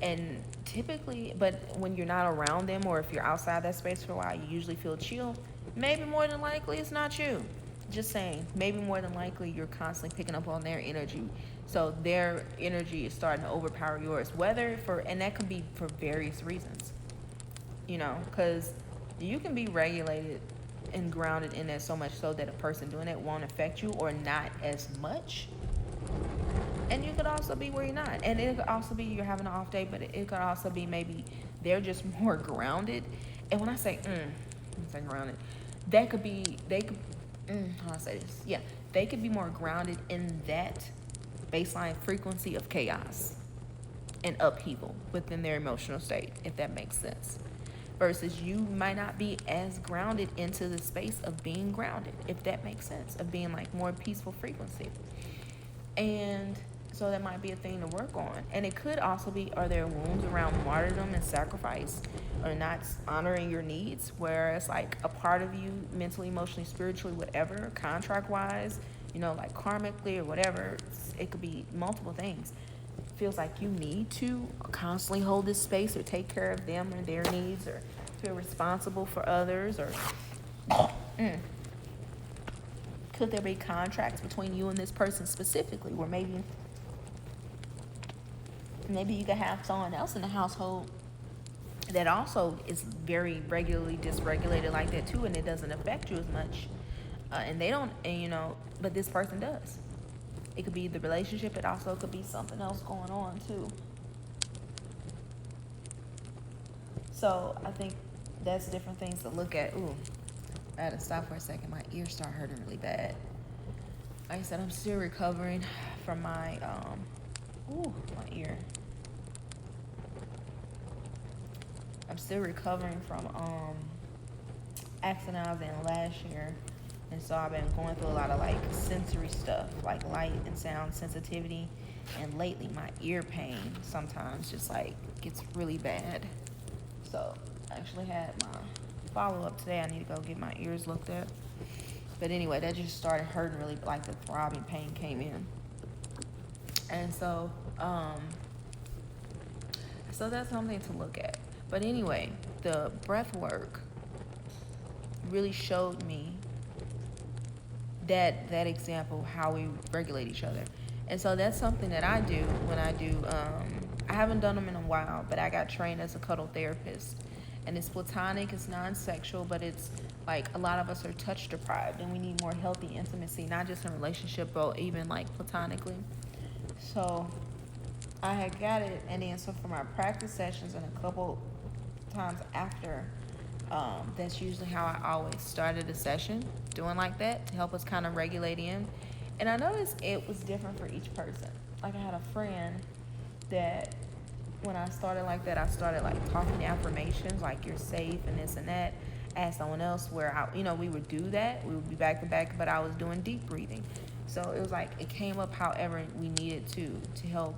And typically, but when you're not around them, or if you're outside that space for a while, you usually feel chill. maybe more than likely it's not you. Just saying, maybe more than likely you're constantly picking up on their energy. So their energy is starting to overpower yours. Whether for, and that could be for various reasons, because you can be regulated and grounded in that so much so that a person doing it won't affect you or not as much. And you could also be where you're not. And it could also be you're having an off day, but it could also be maybe they're just more grounded. And when I say, grounded, that could be, they could, how do I say this? Yeah, they could be more grounded in that baseline frequency of chaos and upheaval within their emotional state, if that makes sense. Versus you might not be as grounded into the space of being grounded, if that makes sense, of being like more peaceful frequency. And so that might be a thing to work on. And it could also be, are there wounds around martyrdom and sacrifice, or not honoring your needs, where it's like a part of you mentally, emotionally, spiritually, whatever, contract wise, like karmically or whatever, it could be multiple things. Feels like you need to constantly hold this space or take care of them or their needs, or feel responsible for others, or could there be contracts between you and this person specifically, where maybe you could have someone else in the household that also is very regularly dysregulated like that too, and it doesn't affect you as much, and they don't, but this person does. It could be the relationship. It also could be something else going on too. So I think that's different things to look at. Ooh, I had to stop for a second. My ears start hurting really bad. Like I said, I'm still recovering from my my ear. I'm still recovering from accident I was in last year. And so I've been going through a lot of like sensory stuff, like light and sound sensitivity. And lately my ear pain sometimes just like gets really bad. So I actually had my follow-up today. I need to go get my ears looked at. But anyway, that just started hurting really, like the throbbing pain came in. And so that's something to look at. But anyway, the breath work really showed me that example, how we regulate each other. And so that's something that I do when I do, I haven't done them in a while, but I got trained as a cuddle therapist. And it's platonic, it's non-sexual, but it's like a lot of us are touch deprived and we need more healthy intimacy, not just in a relationship, but even like platonically. So I had got it, and then so for my practice sessions and a couple times after, that's usually how I always started a session, doing like that to help us kind of regulate in. And I noticed it was different for each person. Like I had a friend that when I started like that, I started like talking affirmations, like you're safe and this and that. Ask someone else where we would do that. We would be back to back, but I was doing deep breathing. So it was like it came up however we needed to help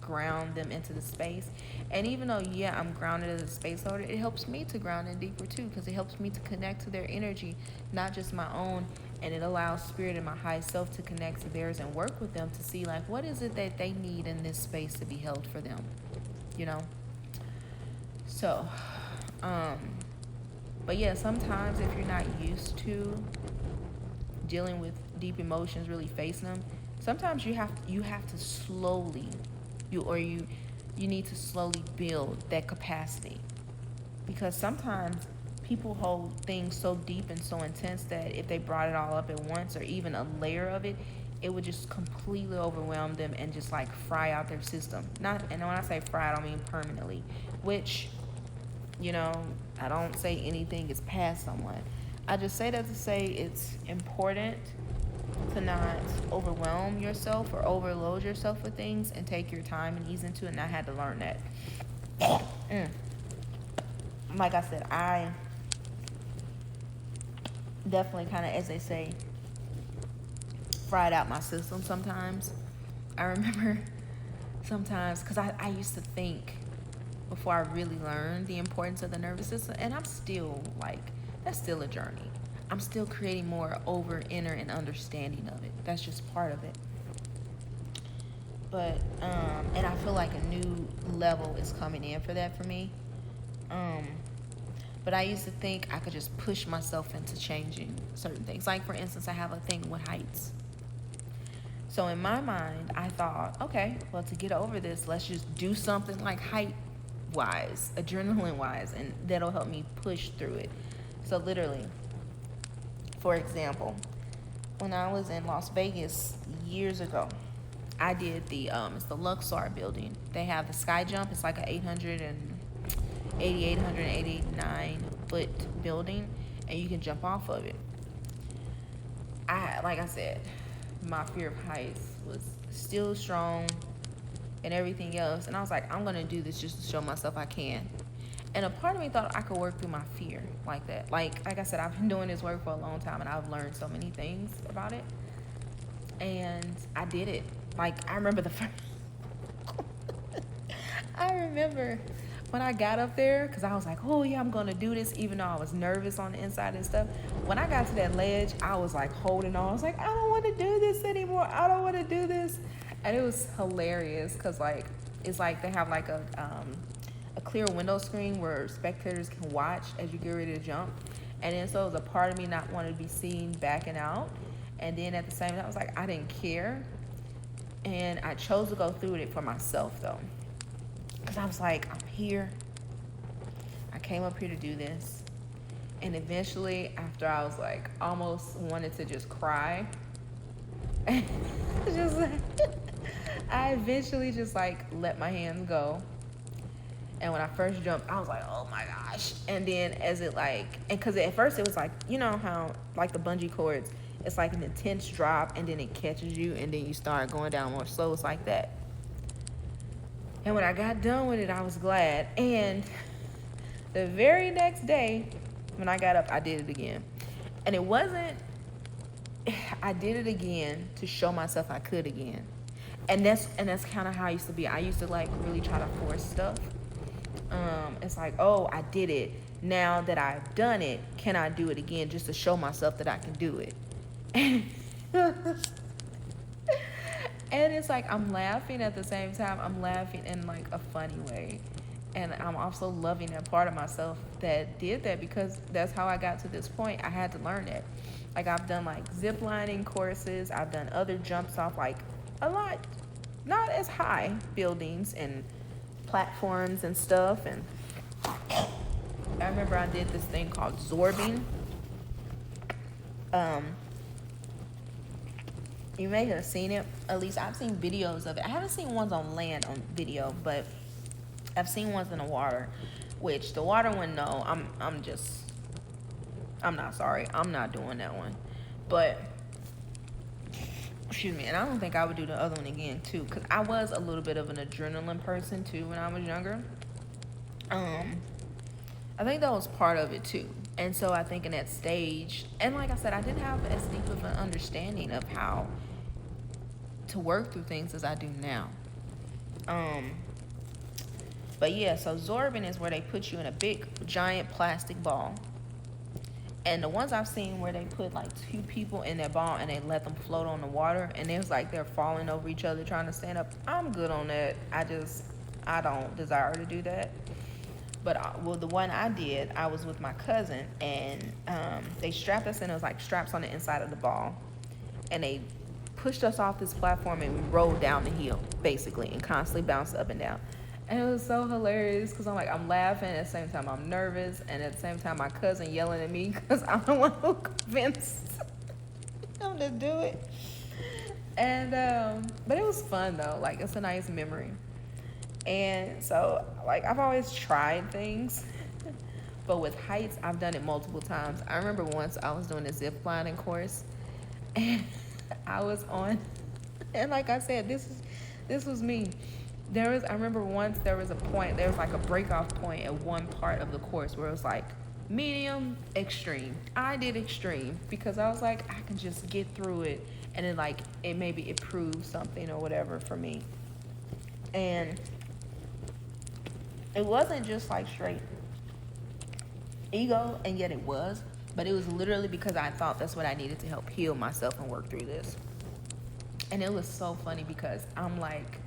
ground them into the space. And even though, yeah, I'm grounded as a space holder, it helps me to ground in deeper too, because it helps me to connect to their energy, not just my own. And it allows spirit and my high self to connect to theirs and work with them to see like what is it that they need in this space to be held for them, So, but yeah, sometimes if you're not used to dealing with deep emotions, really facing them, sometimes you have to slowly, you need to slowly build that capacity, because sometimes people hold things so deep and so intense that if they brought it all up at once, or even a layer of it, it would just completely overwhelm them and just like fry out their system. And when I say fry, I don't mean permanently, which, I don't say anything is past someone. I just say that to say it's important to not overwhelm yourself or overload yourself with things, and take your time and ease into it. And I had to learn that. Like I said, I definitely kind of, as they say, fried out my system sometimes. I remember sometimes, because I used to think before I really learned the importance of the nervous system, and I'm still like, that's still a journey. I'm still creating more inner and understanding of it. That's just part of it. But and I feel like a new level is coming in for that for me. But I used to think I could just push myself into changing certain things. Like, for instance, I have a thing with heights. So in my mind, I thought, okay, well, to get over this, let's just do something like height wise, adrenaline wise, and that'll help me push through it. So literally, for example, when I was in Las Vegas years ago, I did it's the Luxor building. They have the sky jump. It's like a 889 foot building, and you can jump off of it. Like I said, my fear of heights was still strong and everything else. And I was like, I'm going to do this just to show myself I can. And a part of me thought I could work through my fear like that. Like I said, I've been doing this work for a long time, and I've learned so many things about it. And I did it. Like, I remember I remember when I got up there, because I was like, oh yeah, I'm going to do this, even though I was nervous on the inside and stuff. When I got to that ledge, I was like holding on. I was like, I don't want to do this anymore. I don't want to do this. And it was hilarious, because like, it's like they have like a clear window screen where spectators can watch as you get ready to jump. And then so it was a part of me not wanting to be seen backing out. And then at the same time, I was like, I didn't care. And I chose to go through it for myself though. Because I was like, I'm here. I came up here to do this. And eventually, after I was like, almost wanted to just cry. just like, I eventually just like let my hands go. And when I first jumped, I was like, oh my gosh. And then as it like, and because at first it was like, you know how like the bungee cords, it's like an intense drop and then it catches you and then you start going down more slow. It's like that. And when I got done with it, I was glad. And the very next day, when I got up, I did it again. And it wasn't, I did it again to show myself I could again. And that's kind of how I used to be. I used to like really try to force stuff. It's like, oh, I did it. Now that I've done it, can I do it again just to show myself that I can do it? And it's like I'm laughing at the same time. I'm laughing in like a funny way. And I'm also loving that part of myself that did that, because that's how I got to this point. I had to learn it. Like I've done like zip lining courses. I've done other jumps off like a lot, not as high buildings and platforms and stuff. And I remember I did this thing called zorbing. You may have seen it. At least I've seen videos of it. I haven't seen ones on land on video, but I've seen ones in the water. Which the water one, no, I'm not sorry. I'm not doing that one. But excuse me, and I don't think I would do the other one again too, because I was a little bit of an adrenaline person too when I was younger. I think that was part of it too. And so I think in that stage, and like I said, I didn't have as deep of an understanding of how to work through things as I do now. But yeah, so zorbing is where they put you in a big giant plastic ball. And the ones I've seen where they put like two people in that ball and they let them float on the water, and it was like they're falling over each other trying to stand up. I'm good on that. I don't desire to do that. But well, the one I did, I was with my cousin, and they strapped us in. It was like straps on the inside of the ball, and they pushed us off this platform, and we rolled down the hill basically, and constantly bounced up and down. And it was so hilarious, because I'm laughing at the same time I'm nervous, and at the same time my cousin yelling at me because I'm the one who convinced him to do it. And but it was fun though. Like, it's a nice memory. And so like I've always tried things, but with heights I've done it multiple times. I remember once I was doing a zip lining course, and I was on, and like I said, this was me. I remember once there was like a break-off point at one part of the course where it was like medium, extreme. I did extreme because I was like, I can just get through it, and then like maybe it proves something or whatever for me. And it wasn't just like straight ego, and yet it was, but it was literally because I thought that's what I needed to help heal myself and work through this. And it was so funny because I'm like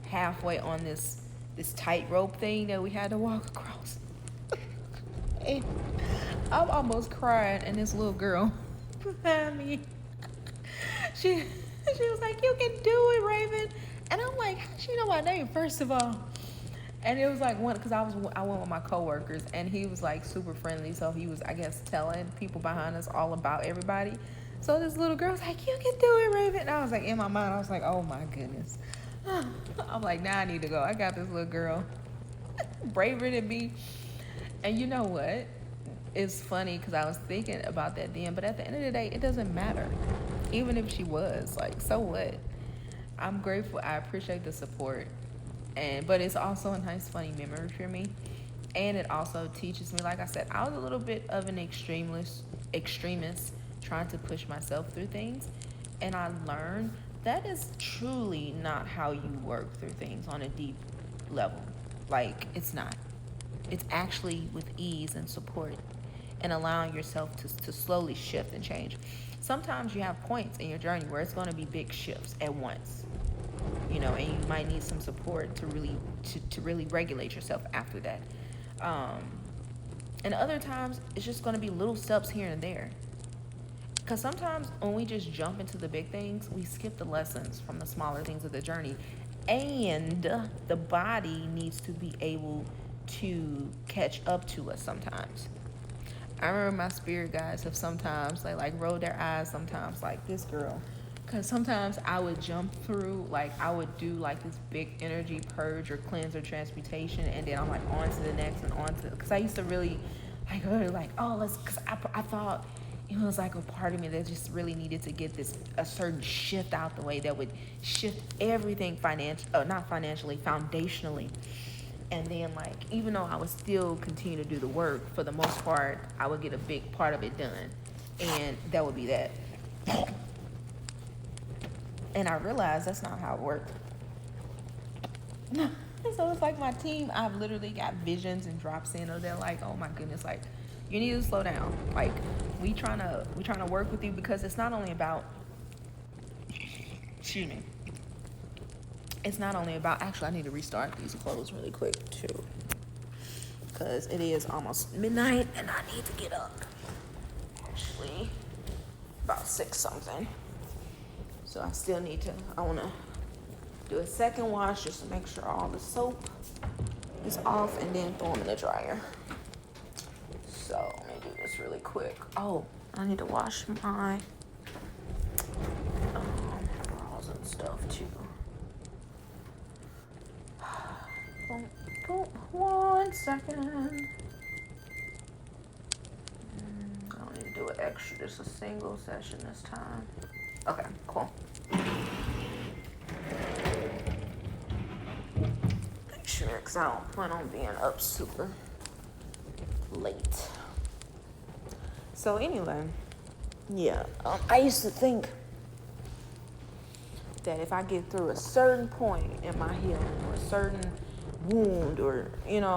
halfway on this tightrope thing that we had to walk across. And I'm almost crying, and this little girl behind me, she she was like, "You can do it, Raven." And I'm like, "How she know my name, first of all?" And it was like one, because I went with my coworkers, and he was like super friendly, so he was, I guess, telling people behind us all about everybody. So this little girl was like, "You can do it, Raven." And I was like, in my mind, I was like, "Oh my goodness." I'm like, now I need to go. I got this little girl braver than me. And you know what? It's funny because I was thinking about that then, but at the end of the day, it doesn't matter. Even if she was, like, so what? I'm grateful. I appreciate the support. But it's also a nice funny memory for me. And it also teaches me, like I said, I was a little bit of an extremist trying to push myself through things. And I learned that is truly not how you work through things on a deep level. Like, it's not. It's actually with ease and support and allowing yourself to slowly shift and change. Sometimes you have points in your journey where it's going to be big shifts at once, and you might need some support to really regulate yourself after that. Um, and other times it's just going to be little steps here and there. Because sometimes when we just jump into the big things, we skip the lessons from the smaller things of the journey. And the body needs to be able to catch up to us sometimes. I remember my spirit guides have sometimes they like rolled their eyes sometimes, like this girl. Because sometimes I would jump through, like I would do like this big energy purge or cleanse or transmutation, and then I'm like on to the next and on to, because I used to really like, oh, let's, because I thought it was like a part of me that just really needed to get a certain shift out the way that would shift everything not financially, foundationally. And then, like, even though I would still continue to do the work, for the most part, I would get a big part of it done. And that would be that. And I realized that's not how it worked. So it's like my team, I've literally got visions and drops in, or they're like, oh my goodness, like, you need to slow down. Like, we trying to work with you, because it's not only about, excuse me, it's not only about, actually, I need to restart these clothes really quick too, because it is almost midnight and I need to get up. Actually, about 6 something. So I want to do a second wash just to make sure all the soap is off, and then throw them in the dryer. So let me do this really quick. Oh, I need to wash my bras and stuff too. Boom, 1 second. I don't need to do it extra, just a single session this time. Okay, cool. Make sure, because I don't plan on being up super late. So anyway, yeah, I used to think that if I get through a certain point in my healing, or a certain wound, or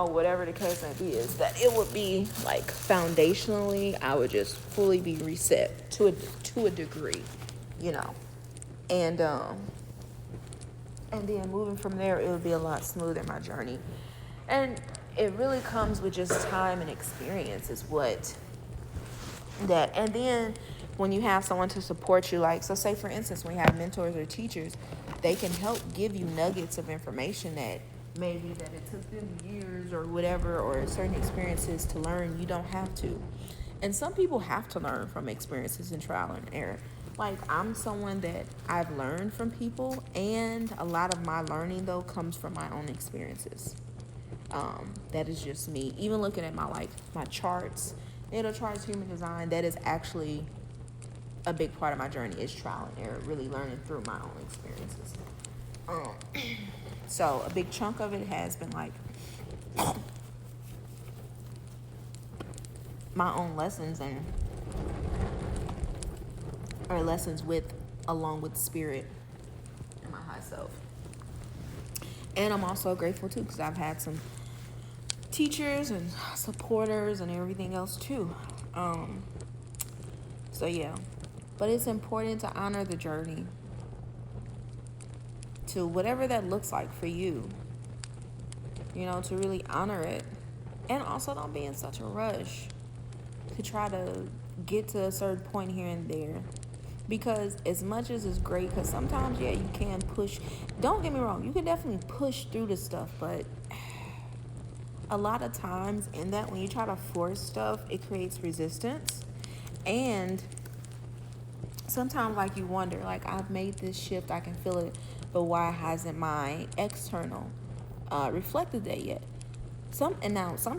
whatever the case may be, is that it would be like foundationally I would just fully be reset to a degree, and then moving from there, it would be a lot smoother, my journey. And it really comes with just time and experience is what that. And then when you have someone to support you, like, so say for instance, when you have mentors or teachers, they can help give you nuggets of information that maybe that it took them years or whatever, or certain experiences to learn. You don't have to. And some people have to learn from experiences and trial and error. Like, I'm someone that I've learned from people, and a lot of my learning though comes from my own experiences. That is just me. Even looking at my charts, natal charts, human design, that is actually a big part of my journey, is trial and error, really learning through my own experiences. So a big chunk of it has been like my own lessons, or lessons along with spirit and my high self. And I'm also grateful too, because I've had some teachers and supporters and everything else too. So yeah, but it's important to honor the journey, to whatever that looks like for you, to really honor it. And also don't be in such a rush to try to get to a certain point here and there. Because as much as it's great, because sometimes, yeah, you can push. Don't get me wrong, you can definitely push through the stuff, but a lot of times in that, when you try to force stuff, it creates resistance. And sometimes, like, you wonder, like, I've made this shift, I can feel it, but why hasn't my external reflected that yet? Some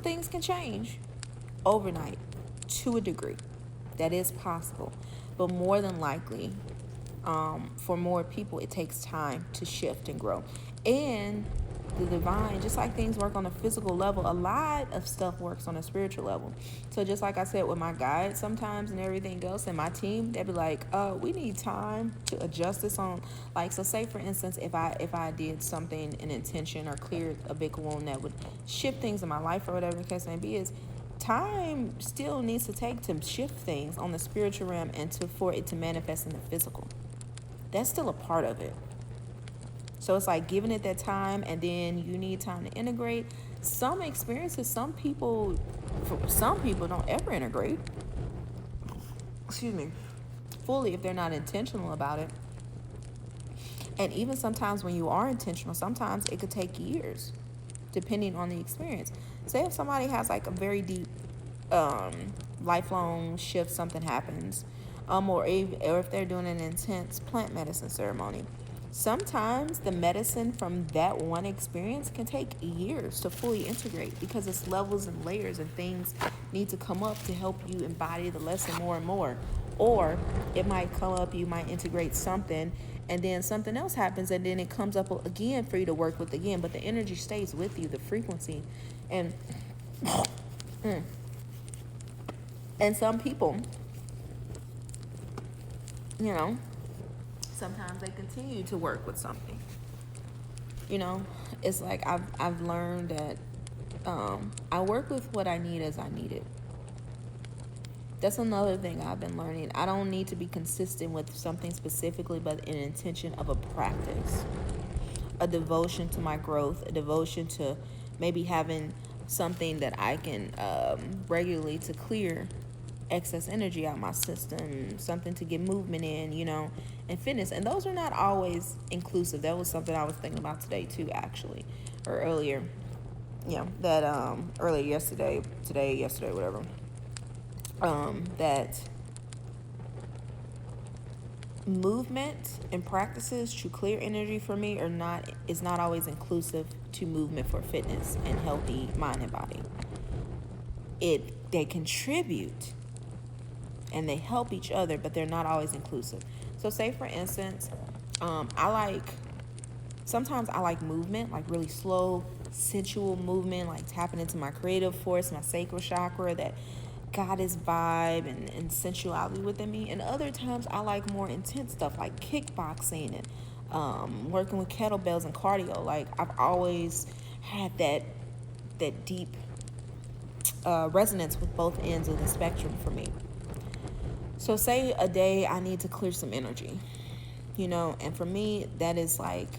things can change overnight to a degree. That is possible. But more than likely, for more people, it takes time to shift and grow. And the divine, just like things work on a physical level, a lot of stuff works on a spiritual level. So just like I said with my guides sometimes and everything else, and my team, they'd be like, we need time to adjust this on, like, so say for instance, if I did something in intention or cleared a big wound that would shift things in my life or whatever the case may be, is time still needs to take to shift things on the spiritual realm and for it to manifest in the physical. That's still a part of it. So it's like giving it that time, and then you need time to integrate. Some experiences, some people don't ever integrate, fully if they're not intentional about it. And even sometimes when you are intentional, sometimes it could take years, depending on the experience. Say if somebody has like a very deep, lifelong shift, something happens, or if they're doing an intense plant medicine ceremony. Sometimes the medicine from that one experience can take years to fully integrate, because it's levels and layers, and things need to come up to help you embody the lesson more and more. Or it might come up, you might integrate something, and then something else happens, and then it comes up again for you to work with again, but the energy stays with you, the frequency. And and some people, sometimes they continue to work with something. It's like I've learned that I work with what I need as I need it. That's another thing I've been learning. I don't need to be consistent with something specifically, but an intention of a practice, a devotion to my growth, a devotion to maybe having something that I can regularly to clear excess energy out my system, something to get movement in, and fitness. And those are not always inclusive. That was something I was thinking about today too, actually, or earlier. That earlier yesterday, whatever. That movement and practices to clear energy for me is not always inclusive to movement for fitness and healthy mind and body. They contribute and they help each other, but they're not always inclusive. So say for instance, sometimes I like movement, like really slow, sensual movement, like tapping into my creative force, my sacral chakra, that goddess vibe and sensuality within me. And other times I like more intense stuff like kickboxing and working with kettlebells and cardio. Like I've always had that deep resonance with both ends of the spectrum for me. So say a day I need to clear some energy, and for me that is like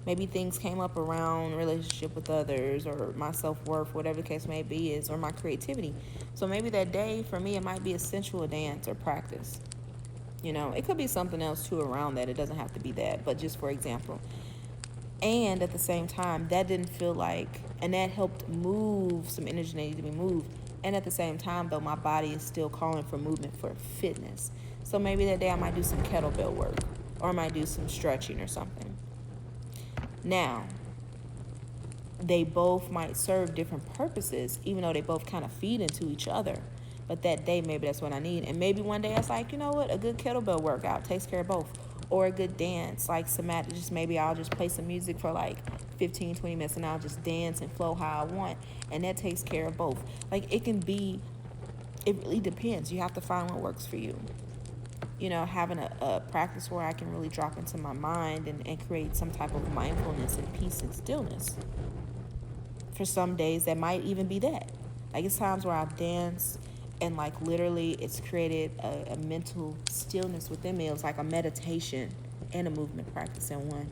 maybe things came up around relationship with others or my self-worth, whatever the case may be, or my creativity. So maybe that day for me it might be a sensual dance or practice. It could be something else too around that. It doesn't have to be that, but just for example. And at the same time, that didn't feel like, and that helped move some energy that needed to be moved. And at the same time, though, my body is still calling for movement for fitness. So maybe that day I might do some kettlebell work, or I might do some stretching or something. Now, they both might serve different purposes, even though they both kind of feed into each other. But that day, maybe that's what I need. And maybe one day it's like, you know what, a good kettlebell workout takes care of both. Or a good dance, like somatic, just maybe I'll just play some music for like 15, 20 minutes and I'll just dance and flow how I want. And that takes care of both. Like it really depends. You have to find what works for you. Having a practice where I can really drop into my mind and create some type of mindfulness and peace and stillness. For some days, that might even be that. Like it's times where I've danced and like literally it's created a mental stillness within me. It was like a meditation and a movement practice in one.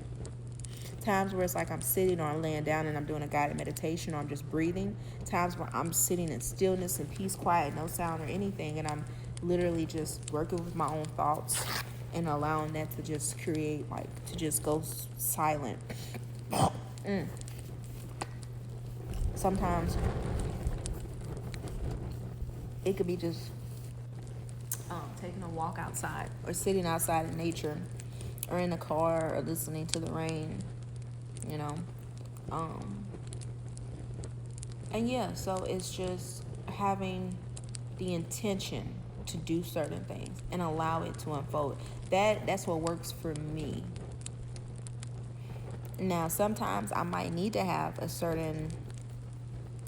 Times where it's like I'm sitting or I'm laying down and I'm doing a guided meditation or I'm just breathing. Times where I'm sitting in stillness and peace, quiet, no sound or anything, and I'm literally just working with my own thoughts and allowing that to just create, like, to just go silent. Sometimes it could be just taking a walk outside or sitting outside in nature or in the car or listening to the rain, you know. And yeah, so it's just having the intention to do certain things and allow it to unfold. That's what works for me. Now, sometimes I might need to have a certain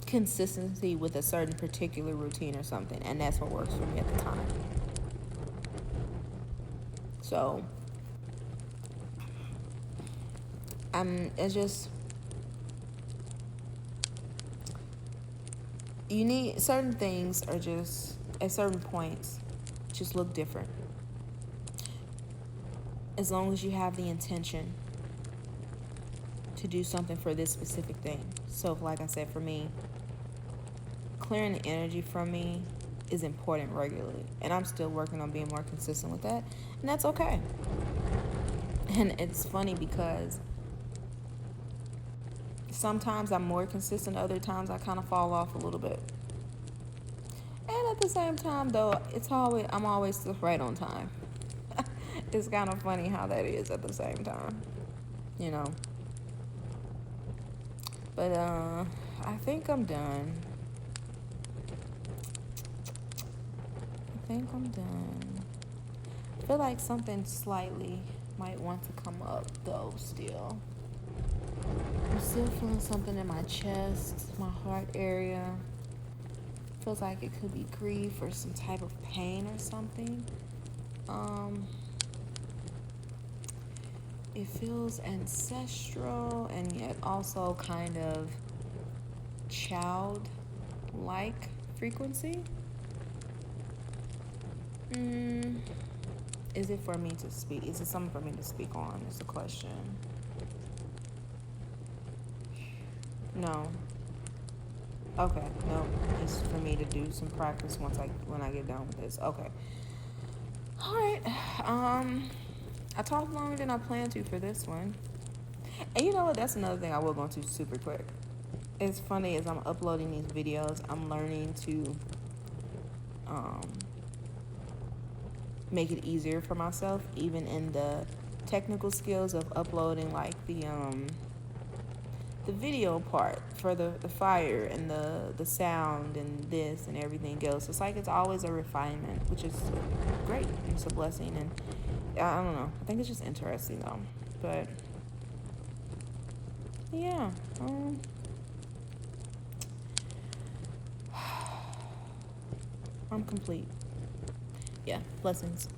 consistency with a certain particular routine or something, and that's what works for me at the time. So it's just, you need certain things, are just at certain points just look different as long as you have the intention to do something for this specific thing. So like I said, for me, clearing the energy from me is important regularly, and I'm still working on being more consistent with that, and that's okay. And it's funny because sometimes I'm more consistent, other times I kind of fall off a little bit. And at the same time, though, I'm always still right on time. It's kind of funny how that is at the same time, you know. But I think I'm done. I feel like something slightly might want to come up, though, still. I'm still feeling something in my chest, my heart area. Feels like it could be grief or some type of pain or something. It feels ancestral and yet also kind of child-like frequency. Is it for me to speak? Is it something for me to speak on? Is the question. No. Okay, no. It's for me to do some practice when I get done with this. Okay. All right. I talked longer than I planned to for this one. And you know what? That's another thing I will go into super quick. It's funny, as I'm uploading these videos, I'm learning to make it easier for myself, even in the technical skills of uploading, like the video part for the fire and the sound and this and everything else. It's like it's always a refinement, which is great. It's a blessing, and I don't know. I think it's just interesting though. But yeah, I'm complete. Yeah, blessings.